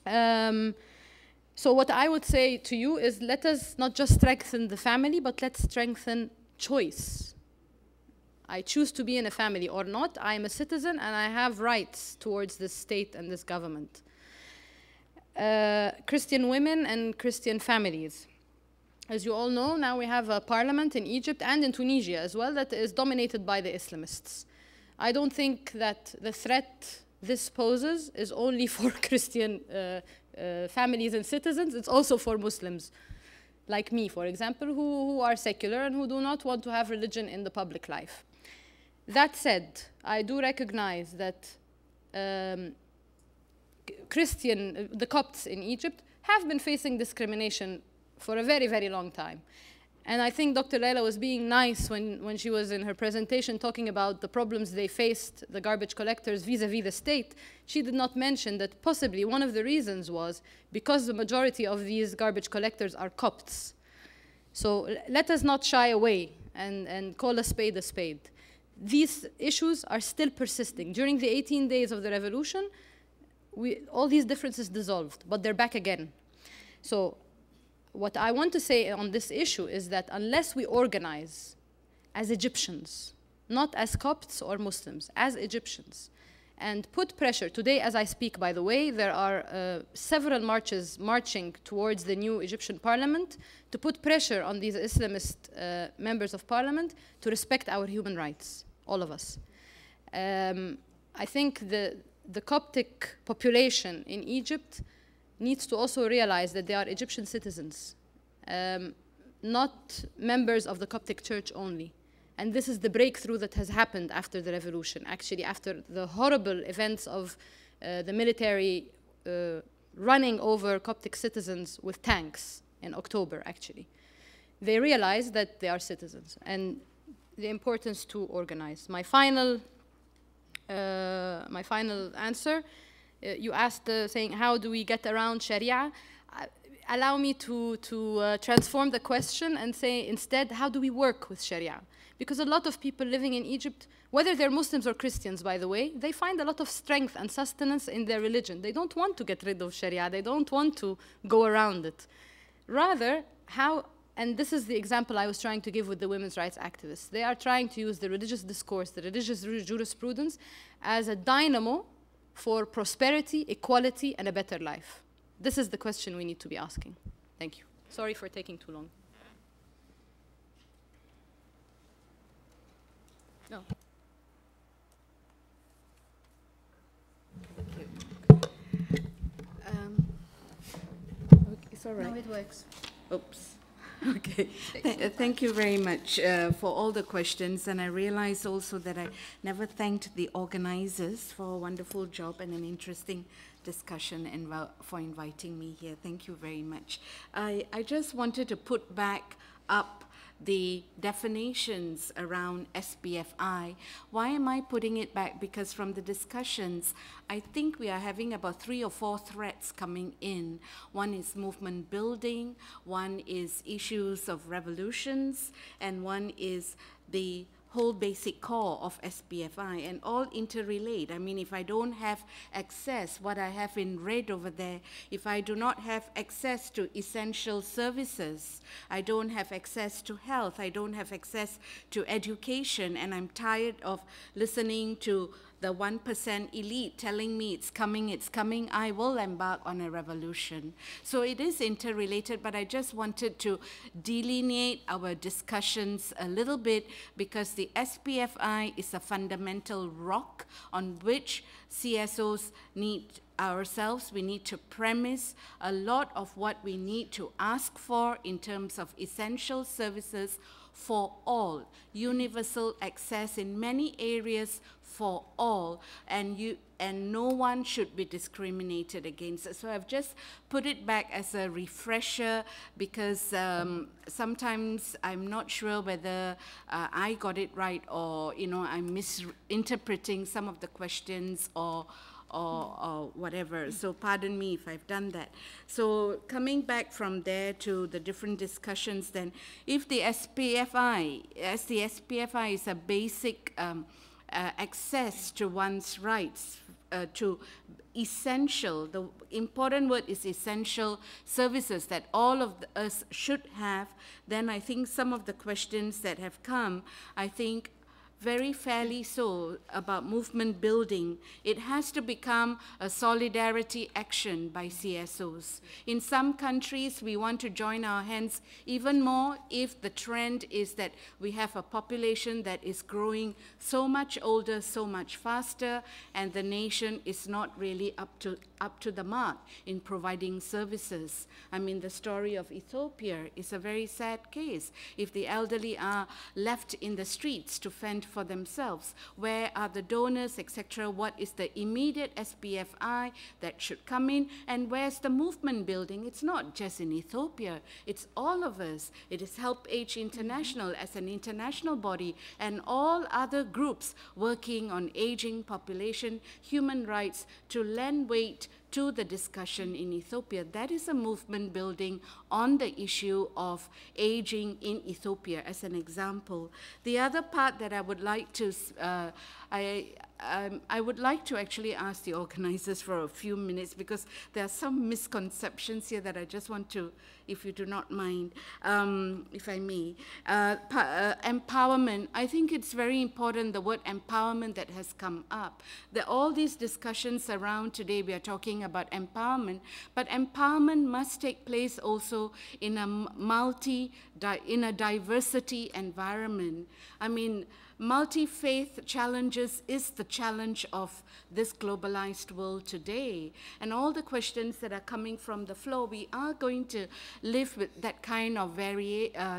So what I would say to you is, let us not just strengthen the family, but let's strengthen choice. I choose to be in a family or not. I am a citizen and I have rights towards this state and this government. Christian women and Christian families. As you all know, now we have a parliament in Egypt and in Tunisia as well that is dominated by the Islamists. I don't think that the threat this poses is only for Christian families and citizens, it's also for Muslims, like me, for example, who are secular and who do not want to have religion in the public life. That said, I do recognize that the Copts in Egypt have been facing discrimination for a very, very long time. And I think Dr. Leila was being nice when she was in her presentation talking about the problems they faced, the garbage collectors vis-a-vis the state. She did not mention that possibly one of the reasons was because the majority of these garbage collectors are Copts. So let us not shy away and call a spade a spade. These issues are still persisting. During the 18 days of the revolution, all these differences dissolved, but they're back again. So what I want to say on this issue is that unless we organize as Egyptians, not as Copts or Muslims, as Egyptians, and put pressure, today as I speak, by the way, there are several marches marching towards the new Egyptian parliament to put pressure on these Islamist members of parliament to respect our human rights, all of us. I think the Coptic population in Egypt needs to also realize that they are Egyptian citizens, not members of the Coptic Church only. And this is the breakthrough that has happened after the revolution, actually after the horrible events of the military running over Coptic citizens with tanks in October, actually. They realized that they are citizens and the importance to organize. My final answer, you asked saying, how do we get around Sharia? Allow me to transform the question and say instead, how do we work with Sharia? Because a lot of people living in Egypt, whether they're Muslims or Christians, by the way, they find a lot of strength and sustenance in their religion. They don't want to get rid of Sharia. They don't want to go around it. Rather, and this is the example I was trying to give with the women's rights activists. They are trying to use the religious discourse, the religious jurisprudence, as a dynamo for prosperity, equality, and a better life. This is the question we need to be asking. Thank you. Sorry for taking too long. No. It's all right. No, it works. Oops. Okay, thank you very much for all the questions, and I realize also that I never thanked the organizers for a wonderful job and an interesting discussion and for inviting me here. Thank you very much. I just wanted to put back up the definitions around SPFI. Why am I putting it back? Because from the discussions, I think we are having about 3 or 4 threats coming in. One is movement building, one is issues of revolutions, and one is the whole basic core of SPFI, and all interrelate. I mean, if I don't have access, what I have in red over there, if I do not have access to essential services, I don't have access to health, I don't have access to education, and I'm tired of listening to the 1% elite telling me it's coming, I will embark on a revolution. So it is interrelated, but I just wanted to delineate our discussions a little bit, because the SPFI is a fundamental rock on which CSOs need ourselves, we need to premise a lot of what we need to ask for in terms of essential services for all, universal access in many areas for all, and no one should be discriminated against. So I've just put it back as a refresher, because sometimes I'm not sure whether I got it right, or I'm misinterpreting some of the questions or whatever. So pardon me if I've done that. So coming back from there to the different discussions then, if the SPFI is a basic access to one's rights, to essential, the important word is essential services that all of us should have, then I think some of the questions that have come, I think very fairly so, about movement building, it has to become a solidarity action by CSOs. In some countries, we want to join our hands even more if the trend is that we have a population that is growing so much older, so much faster, and the nation is not really up to the mark in providing services. I mean, the story of Ethiopia is a very sad case. If the elderly are left in the streets to fend for themselves, where are the donors, etc.? What is the immediate SPFI that should come in, and where's the movement building? It's not just in Ethiopia, it's all of us. It is Help Age International as an international body, and all other groups working on aging population, human rights, to lend weight to the discussion in Ethiopia. That is a movement building on the issue of aging in Ethiopia, as an example. The other part that I would like to, I would like to actually ask the organizers for a few minutes, because there are some misconceptions here that I just want to, if you do not mind, if I may. Empowerment, I think it's very important, the word empowerment that has come up. All these discussions around today, we are talking about empowerment, but empowerment must take place also in a diversity environment. I mean, multi-faith challenges is the challenge of this globalized world today. And all the questions that are coming from the floor, we are going to live with that kind of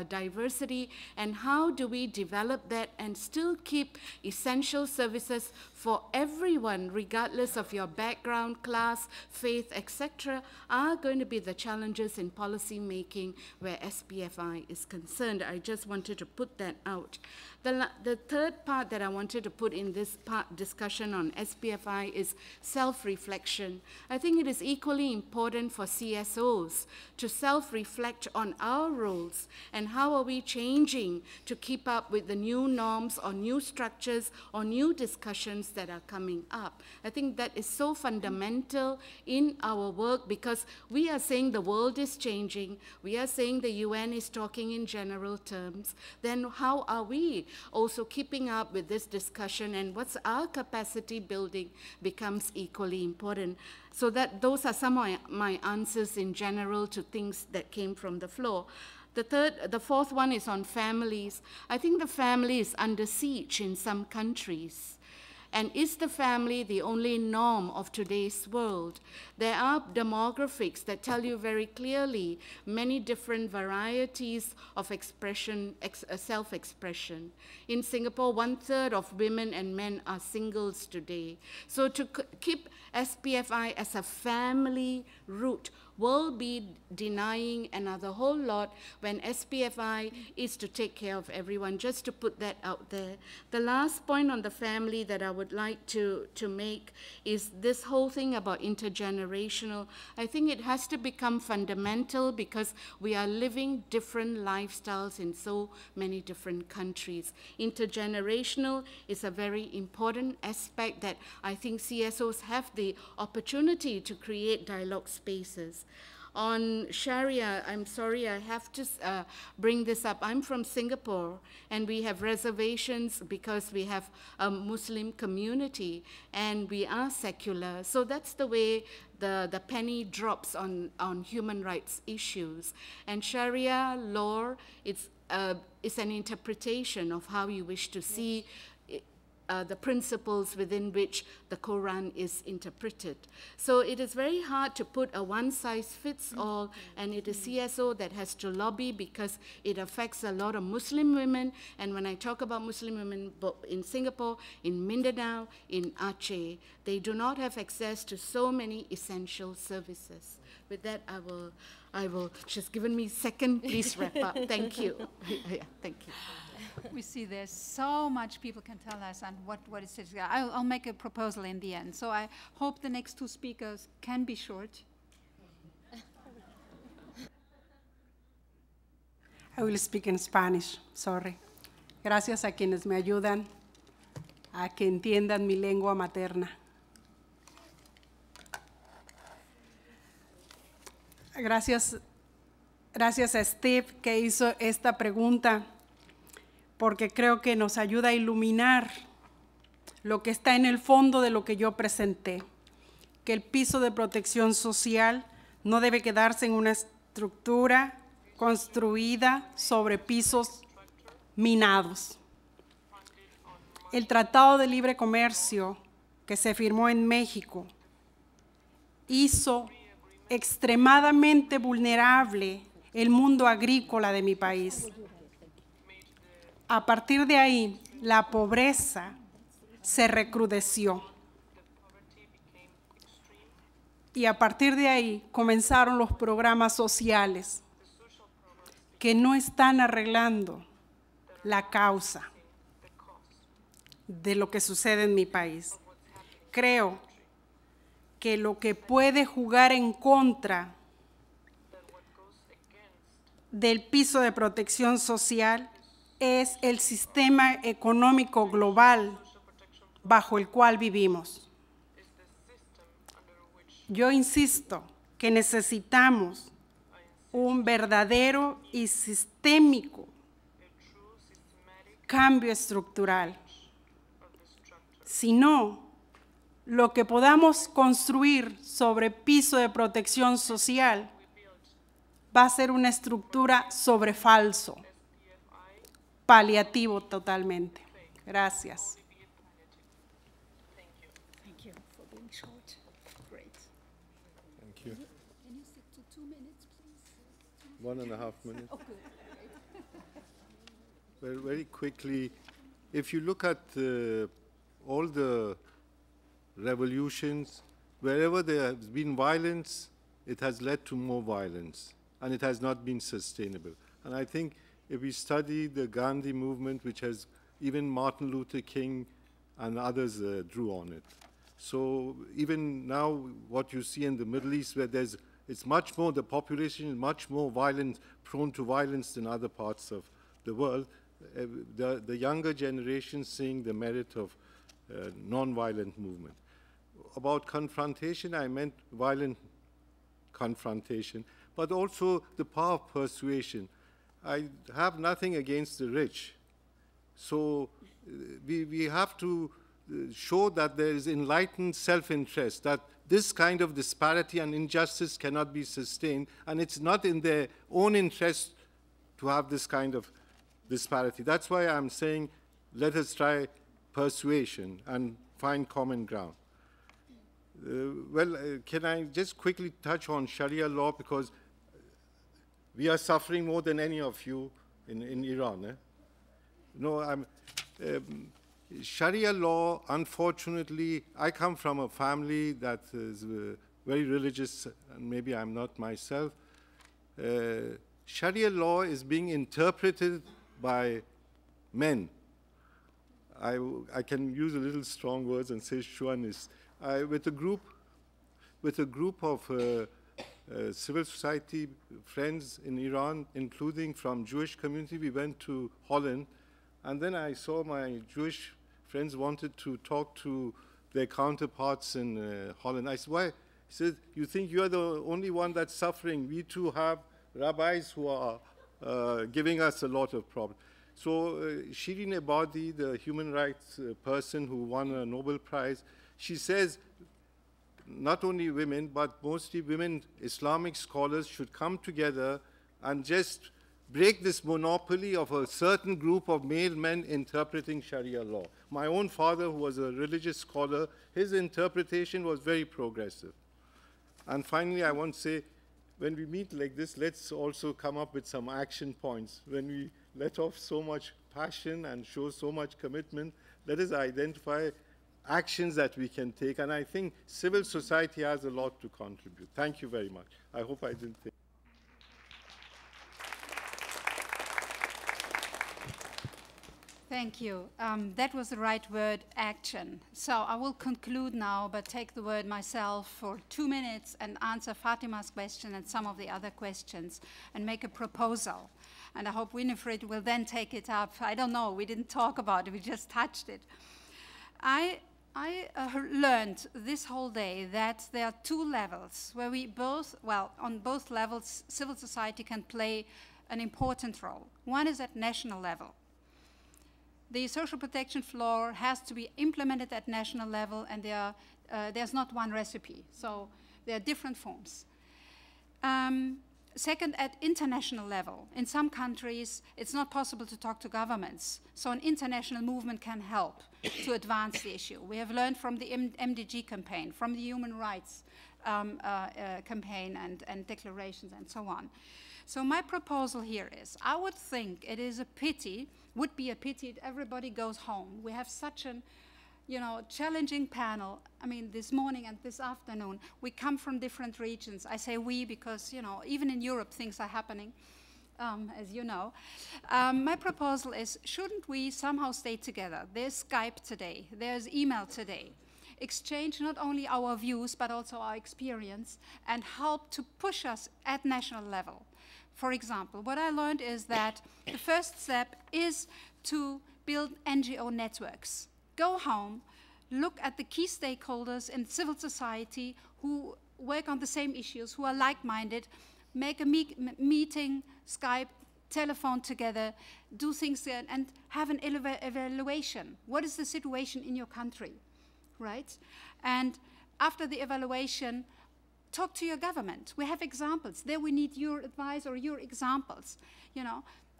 diversity. And how do we develop that and still keep essential services for everyone, regardless of your background, class, faith, etc., are going to be the challenges in policy making where SPFI is concerned. I just wanted to put that out. The third part that I wanted to put in this discussion on SPFI is self-reflection. I think it is equally important for CSOs to self-reflect on our roles and how are we changing to keep up with the new norms or new structures or new discussions that are coming up. I think that is so fundamental in our work, because we are saying the world is changing, we are saying the UN is talking in general terms, then how are we also keeping up with this discussion, and what's our capacity building becomes equally important. So those are some of my answers in general to things that came from the floor. The fourth one is on families. I think the family is under siege in some countries. And is the family the only norm of today's world? There are demographics that tell you very clearly many different varieties of expression, self-expression. In Singapore, 1/3 of women and men are singles today. So to keep SPFI as a family root will be denying another whole lot when SPFI is to take care of everyone, just to put that out there. The last point on the family that I would like to make is this whole thing about intergenerational. I think it has to become fundamental because we are living different lifestyles in so many different countries. Intergenerational is a very important aspect that I think CSOs have the opportunity to create dialogue spaces. On Sharia, I'm sorry, I have to bring this up. I'm from Singapore, and we have reservations because we have a Muslim community, and we are secular. So that's the way the penny drops on human rights issues. And Sharia law, it's an interpretation of how you wish to see the principles within which the Quran is interpreted. So it is very hard to put a one-size-fits-all, and it is CSO that has to lobby because it affects a lot of Muslim women. And when I talk about Muslim women in Singapore, in Mindanao, in Aceh, they do not have access to so many essential services. With that, I will. She's given me a second. Please wrap up. Thank you. Yeah, thank you. We see there's so much people can tell us and what is it. I'll make a proposal in the end. So I hope the next two speakers can be short. I will speak in Spanish, sorry. Gracias a quienes me ayudan a que entiendan mi lengua materna. Gracias a Steve que hizo esta pregunta, porque creo que nos ayuda a iluminar lo que está en el fondo de lo que yo presenté, que el piso de protección social no debe quedarse en una estructura construida sobre pisos minados. El Tratado de Libre Comercio que se firmó en México hizo extremadamente vulnerable el mundo agrícola de mi país. A partir de ahí, la pobreza se recrudeció. Y a partir de ahí comenzaron los programas sociales que no están arreglando la causa de lo que sucede en mi país. Creo que lo que puede jugar en contra del piso de protección social es el sistema económico global bajo el cual vivimos. Yo insisto que necesitamos un verdadero y sistémico cambio estructural. Si no, lo que podamos construir sobre piso de protección social va a ser una estructura sobre falso, paliativo totalmente. Gracias. Thank you for being short. Great. Thank you. Can you stick to 2 minutes, please? 1.5 minutes. Oh, good. Well, very quickly, if you look at all the revolutions, wherever there has been violence, it has led to more violence, and it has not been sustainable. And I think if we study the Gandhi movement, which has even Martin Luther King and others drew on it. So even now, what you see in the Middle East, where it's much more, the population is much more violent, prone to violence than other parts of the world. The younger generation seeing the merit of non-violent movement. About confrontation, I meant violent confrontation, but also the power of persuasion. I have nothing against the rich. So we have to show that there is enlightened self-interest, that this kind of disparity and injustice cannot be sustained, and it's not in their own interest to have this kind of disparity. That's why I'm saying let us try persuasion. And find common ground. Can I just quickly touch on Sharia law, because we are suffering more than any of you in Iran. No, Sharia law, unfortunately, I come from a family that is very religious, and maybe I'm not myself. Sharia law is being interpreted by men. I can use a little strong words and say Shuanists. With a group of civil society friends in Iran, including from Jewish community, we went to Holland, and then I saw my Jewish friends wanted to talk to their counterparts in Holland. I said, why? He said, you think you are the only one that's suffering? We too have rabbis who are giving us a lot of problems. So Shirin Ebadi, the human rights person who won a Nobel Prize, she says not only women, but mostly women Islamic scholars should come together and just break this monopoly of a certain group of male men interpreting Sharia law. My own father, who was a religious scholar, his interpretation was very progressive. And finally, I want to say, when we meet like this, let's also come up with some action points. When we let off so much passion and show so much commitment, let us identify actions that we can take. And I think civil society has a lot to contribute. Thank you very much. I hope I didn't think. Thank you. That was the right word, action. So I will conclude now, but take the word myself for 2 minutes and answer Fatima's question and some of the other questions and make a proposal. And I hope Winifred will then take it up. I don't know, we didn't talk about it, we just touched it. I learned this whole day that there are 2 levels where we both, well, on both levels, civil society can play an important role. One is at national level. The social protection floor has to be implemented at national level, and there's not one recipe. So there are different forms. Second, at international level. In some countries, it's not possible to talk to governments. So an international movement can help to advance the issue. We have learned from the MDG campaign, from the human rights campaign and declarations and so on. So my proposal here is, I would think it is a pity, would be a pity if everybody goes home. We have such an, challenging panel. I mean, this morning and this afternoon, we come from different regions. I say we because, even in Europe, things are happening, as you know. My proposal is, shouldn't we somehow stay together? There's Skype today, there's email today. Exchange not only our views, but also our experience, and help to push us at national level. For example, what I learned is that the first step is to build NGO networks. Go home, look at the key stakeholders in civil society who work on the same issues, who are like-minded, make a meeting, Skype, telephone together, do things there, and have an evaluation. What is the situation in your country, right? And after the evaluation, talk to your government. We have examples. There we need your advice or your examples,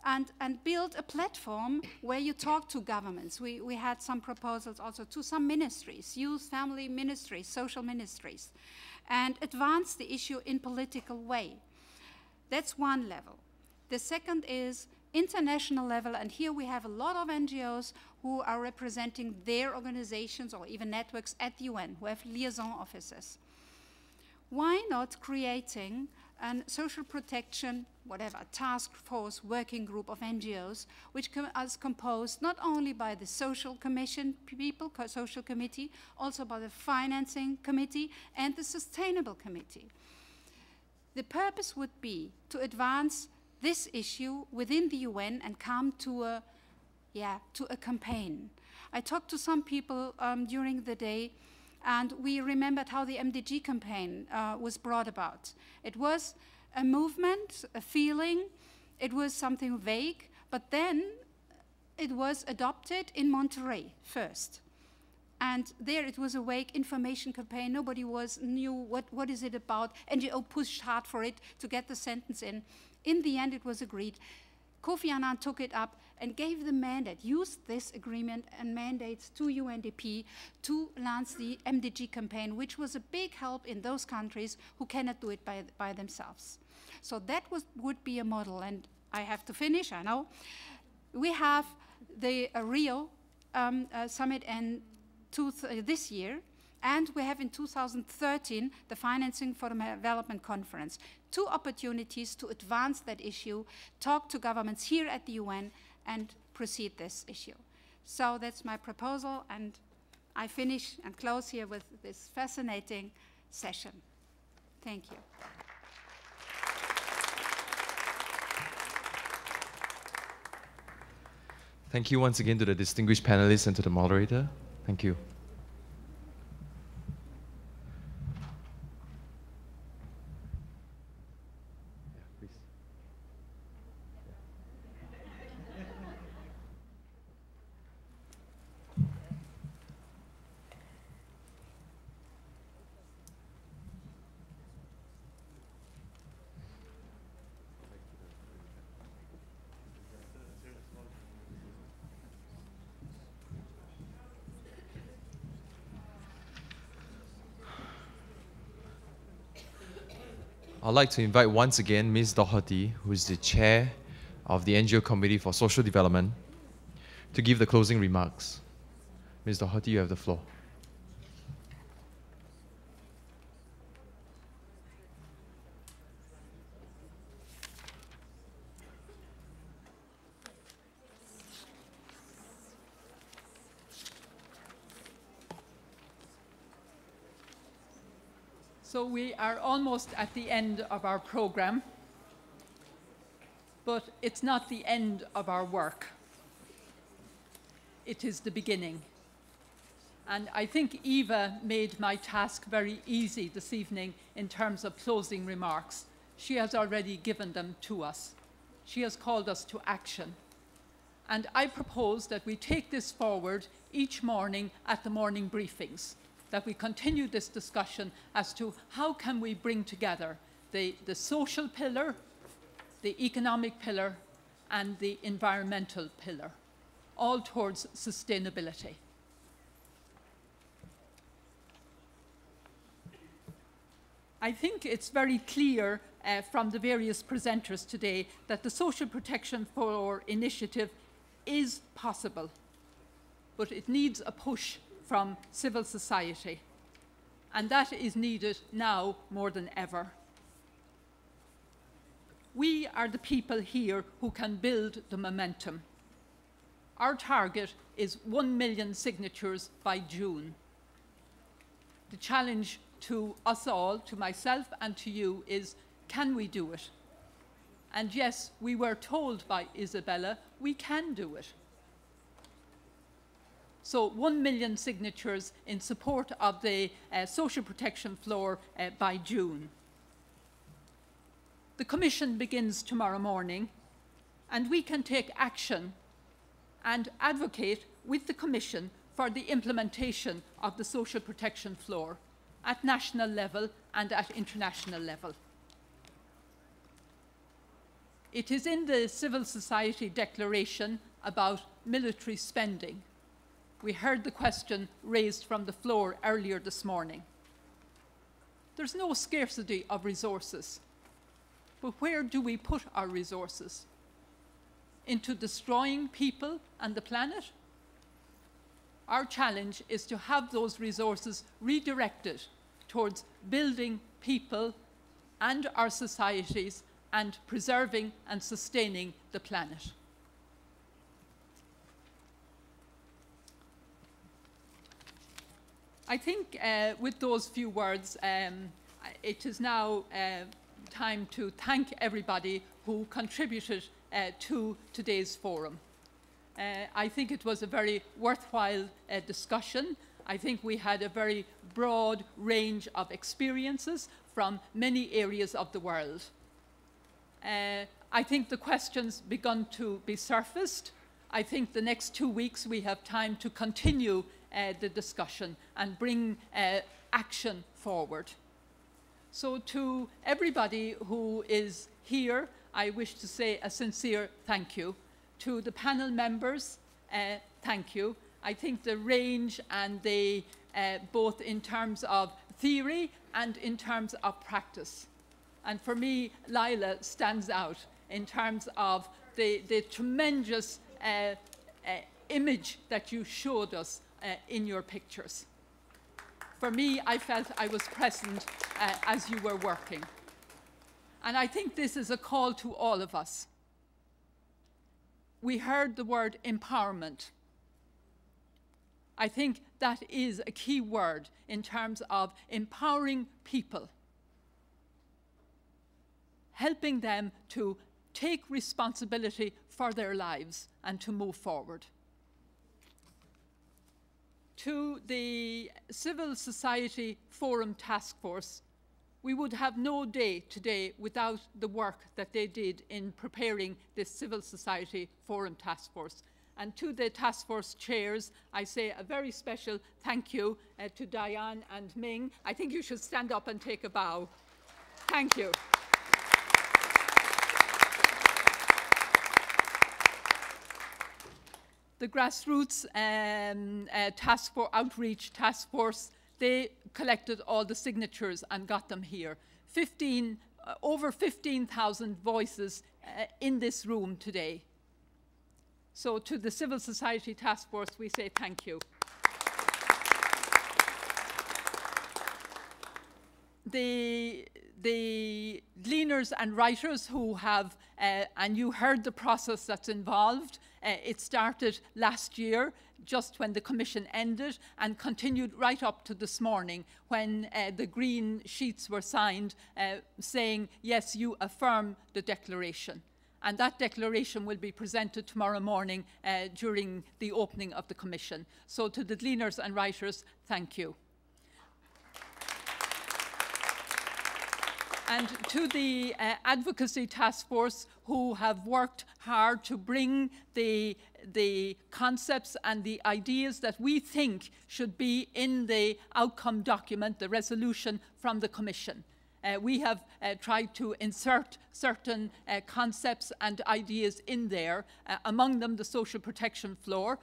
and build a platform where you talk to governments. We had some proposals also to some ministries, youth, family ministries, social ministries, and advance the issue in political way. That's one level. The second is international level, and here we have a lot of NGOs who are representing their organizations or even networks at the UN, who have liaison officers. Why not creating a social protection, whatever, task force working group of NGOs, which is composed not only by the social commission people, social committee, also by the financing committee and the sustainable committee. The purpose would be to advance this issue within the UN and come to a campaign. I talked to some people during the day, and we remembered how the MDG campaign was brought about. It was a movement, a feeling, it was something vague, but then it was adopted in Monterey first. And there it was a vague information campaign, nobody knew what is it about, NGO pushed hard for it to get the sentence in. In the end it was agreed, Kofi Annan took it up and gave the mandate, used this agreement and mandates to UNDP to launch the MDG campaign, which was a big help in those countries who cannot do it by themselves. So that would be a model, and I have to finish, I know. We have the Rio summit this year, and we have in 2013 the Financing for Development Conference. 2 opportunities to advance that issue, talk to governments here at the UN, and proceed this issue. So that's my proposal, and I finish and close here with this fascinating session. Thank you. Thank you once again to the distinguished panelists and to the moderator. Thank you. I'd like to invite once again Ms. Doherty, who is the chair of the NGO Committee for Social Development, to give the closing remarks. Ms. Doherty, you have the floor. So we are almost at the end of our program, but it's not the end of our work. It is the beginning. And I think Eva made my task very easy this evening in terms of closing remarks. She has already given them to us. She has called us to action. And I propose that we take this forward each morning at the morning briefings, that we continue this discussion as to how can we bring together the social pillar, the economic pillar, and the environmental pillar, all towards sustainability. I think it's very clear from the various presenters today that the Social Protection for Initiative is possible, but it needs a push from civil society, and that is needed now more than ever. We are the people here who can build the momentum. Our target is 1 million signatures by June. The challenge to us all, to myself and to you, is can we do it? And yes, we were told by Isabella, we can do it. So 1 million signatures in support of the social protection floor by June. The Commission begins tomorrow morning, and we can take action and advocate with the Commission for the implementation of the social protection floor at national level and at international level. It is in the civil society declaration about military spending. We heard the question raised from the floor earlier this morning. There's no scarcity of resources, but where do we put our resources? Into destroying people and the planet? Our challenge is to have those resources redirected towards building people and our societies and preserving and sustaining the planet. I think with those few words, it is now time to thank everybody who contributed to today's forum. I think it was a very worthwhile discussion. I think we had a very broad range of experiences from many areas of the world. I think the questions begun to be surfaced. I think the next 2 weeks we have time to continue the discussion and bring action forward. So to everybody who is here, I wish to say a sincere thank you. To the panel members, thank you. I think the range and the, both in terms of theory and in terms of practice. And for me, Lila stands out in terms of the tremendous image that you showed us in your pictures. For me, I felt I was present as you were working. And I think this is a call to all of us. We heard the word empowerment. I think that is a key word in terms of empowering people, helping them to take responsibility for their lives and to move forward. To the Civil Society Forum Task Force, we would have no day today without the work that they did in preparing this Civil Society Forum Task Force. And to the task force chairs, I say a very special thank you to Diane and Ming. I think you should stand up and take a bow. Thank you. The grassroots outreach task force, they collected all the signatures and got them here. Over 15,000 voices in this room today. So to the Civil Society Task Force, we say thank you. The gleaners and writers who have, and you heard the process that's involved, it started last year, just when the Commission ended, and continued right up to this morning when the green sheets were signed saying, yes, you affirm the declaration. And that declaration will be presented tomorrow morning during the opening of the Commission. So to the gleaners and writers, thank you. And to the Advocacy Task Force, who have worked hard to bring the concepts and the ideas that we think should be in the outcome document, the resolution from the Commission. We have tried to insert certain concepts and ideas in there, among them the social protection floor.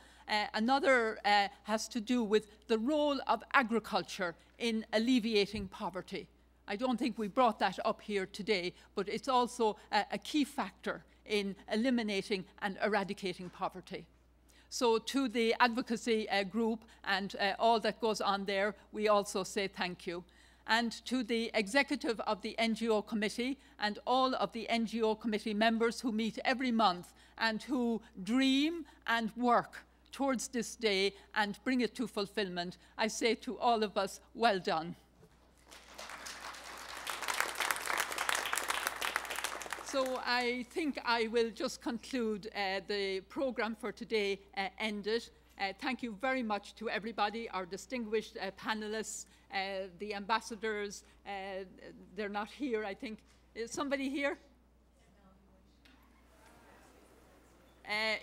Another has to do with the role of agriculture in alleviating poverty. I don't think we brought that up here today, but it's also a key factor in eliminating and eradicating poverty. So to the advocacy group and all that goes on there, we also say thank you. And to the executive of the NGO committee and all of the NGO committee members who meet every month and who dream and work towards this day and bring it to fulfillment, I say to all of us, well done. So I think I will just conclude the program for today ended. Thank you very much to everybody, our distinguished panelists, the ambassadors. They're not here, I think. Is somebody here?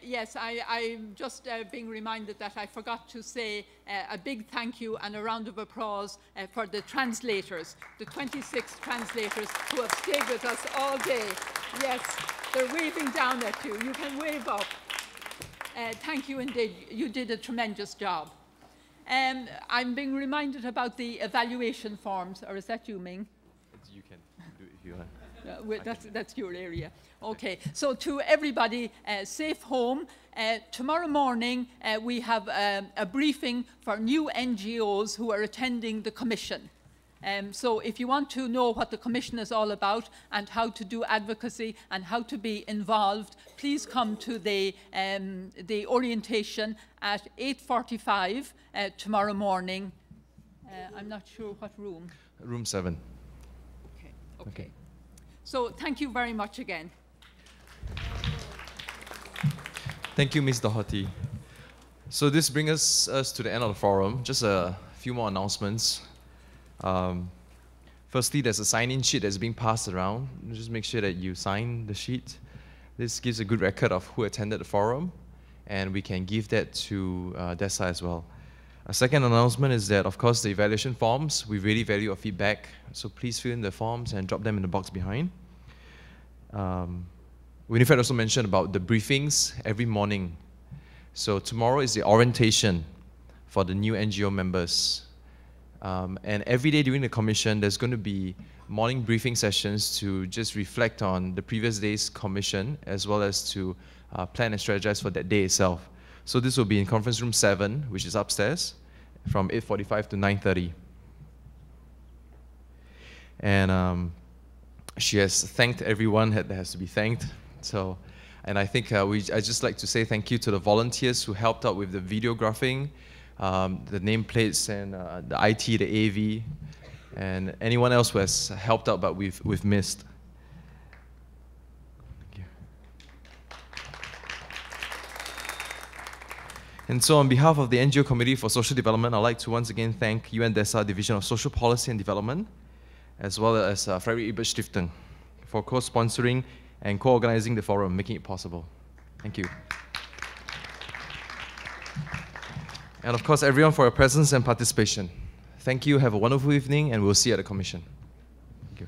Yes, I'm just being reminded that I forgot to say a big thank you and a round of applause for the translators, the 26 translators who have stayed with us all day. Yes, they're waving down at you. You can wave up. Thank you indeed. You did a tremendous job. I'm being reminded about the evaluation forms, or is that you, Ming? You can do it if you want. That's your area. Okay, so to everybody, safe home. Tomorrow morning, we have a briefing for new NGOs who are attending the Commission. So if you want to know what the Commission is all about and how to do advocacy and how to be involved, please come to the orientation at 8:45 tomorrow morning. I'm not sure what room. Room 7. Okay. So thank you very much again. Thank you, Ms. Doherty. So this brings us to the end of the forum. Just a few more announcements. Firstly, there's a sign-in sheet that's being passed around. Just make sure that you sign the sheet. This gives a good record of who attended the forum, and we can give that to DESA as well. A second announcement is that, of course, the evaluation forms, we really value your feedback, so please fill in the forms and drop them in the box behind. Winifred also mentioned about the briefings every morning. So tomorrow is the orientation for the new NGO members. And every day during the commission, there's going to be morning briefing sessions to just reflect on the previous day's commission, as well as to plan and strategize for that day itself. So this will be in conference room 7, which is upstairs, from 8:45 to 9:30. And she has thanked everyone that has to be thanked. So, and I think I'd just like to say thank you to the volunteers who helped out with the videographing, the nameplates, and the IT, the AV, and anyone else who has helped out but we've missed. Thank you. And so on behalf of the NGO Committee for Social Development, I'd like to once again thank UN DPI Division of Social Policy and Development, as well as Friedrich Ebert Stiftung for co-sponsoring and co-organizing the forum, making it possible. Thank you. And of course, everyone for your presence and participation. Thank you, have a wonderful evening, and we'll see you at the commission. Thank you.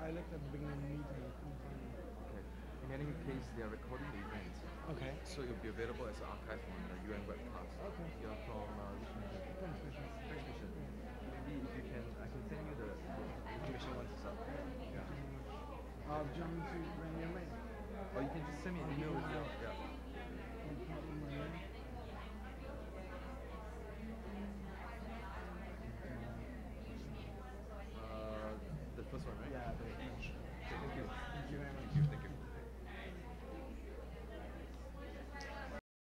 I looked at the beginning of the meeting. Okay. In any case, they are recording the event. Okay. So it will be available as an archive on the UN webcast. Okay. You're from which mission? French mission. French mission. Maybe if you can, I can send you the information once it's up. Yeah. Do you want me to bring your mail? Or you can just send me an email with your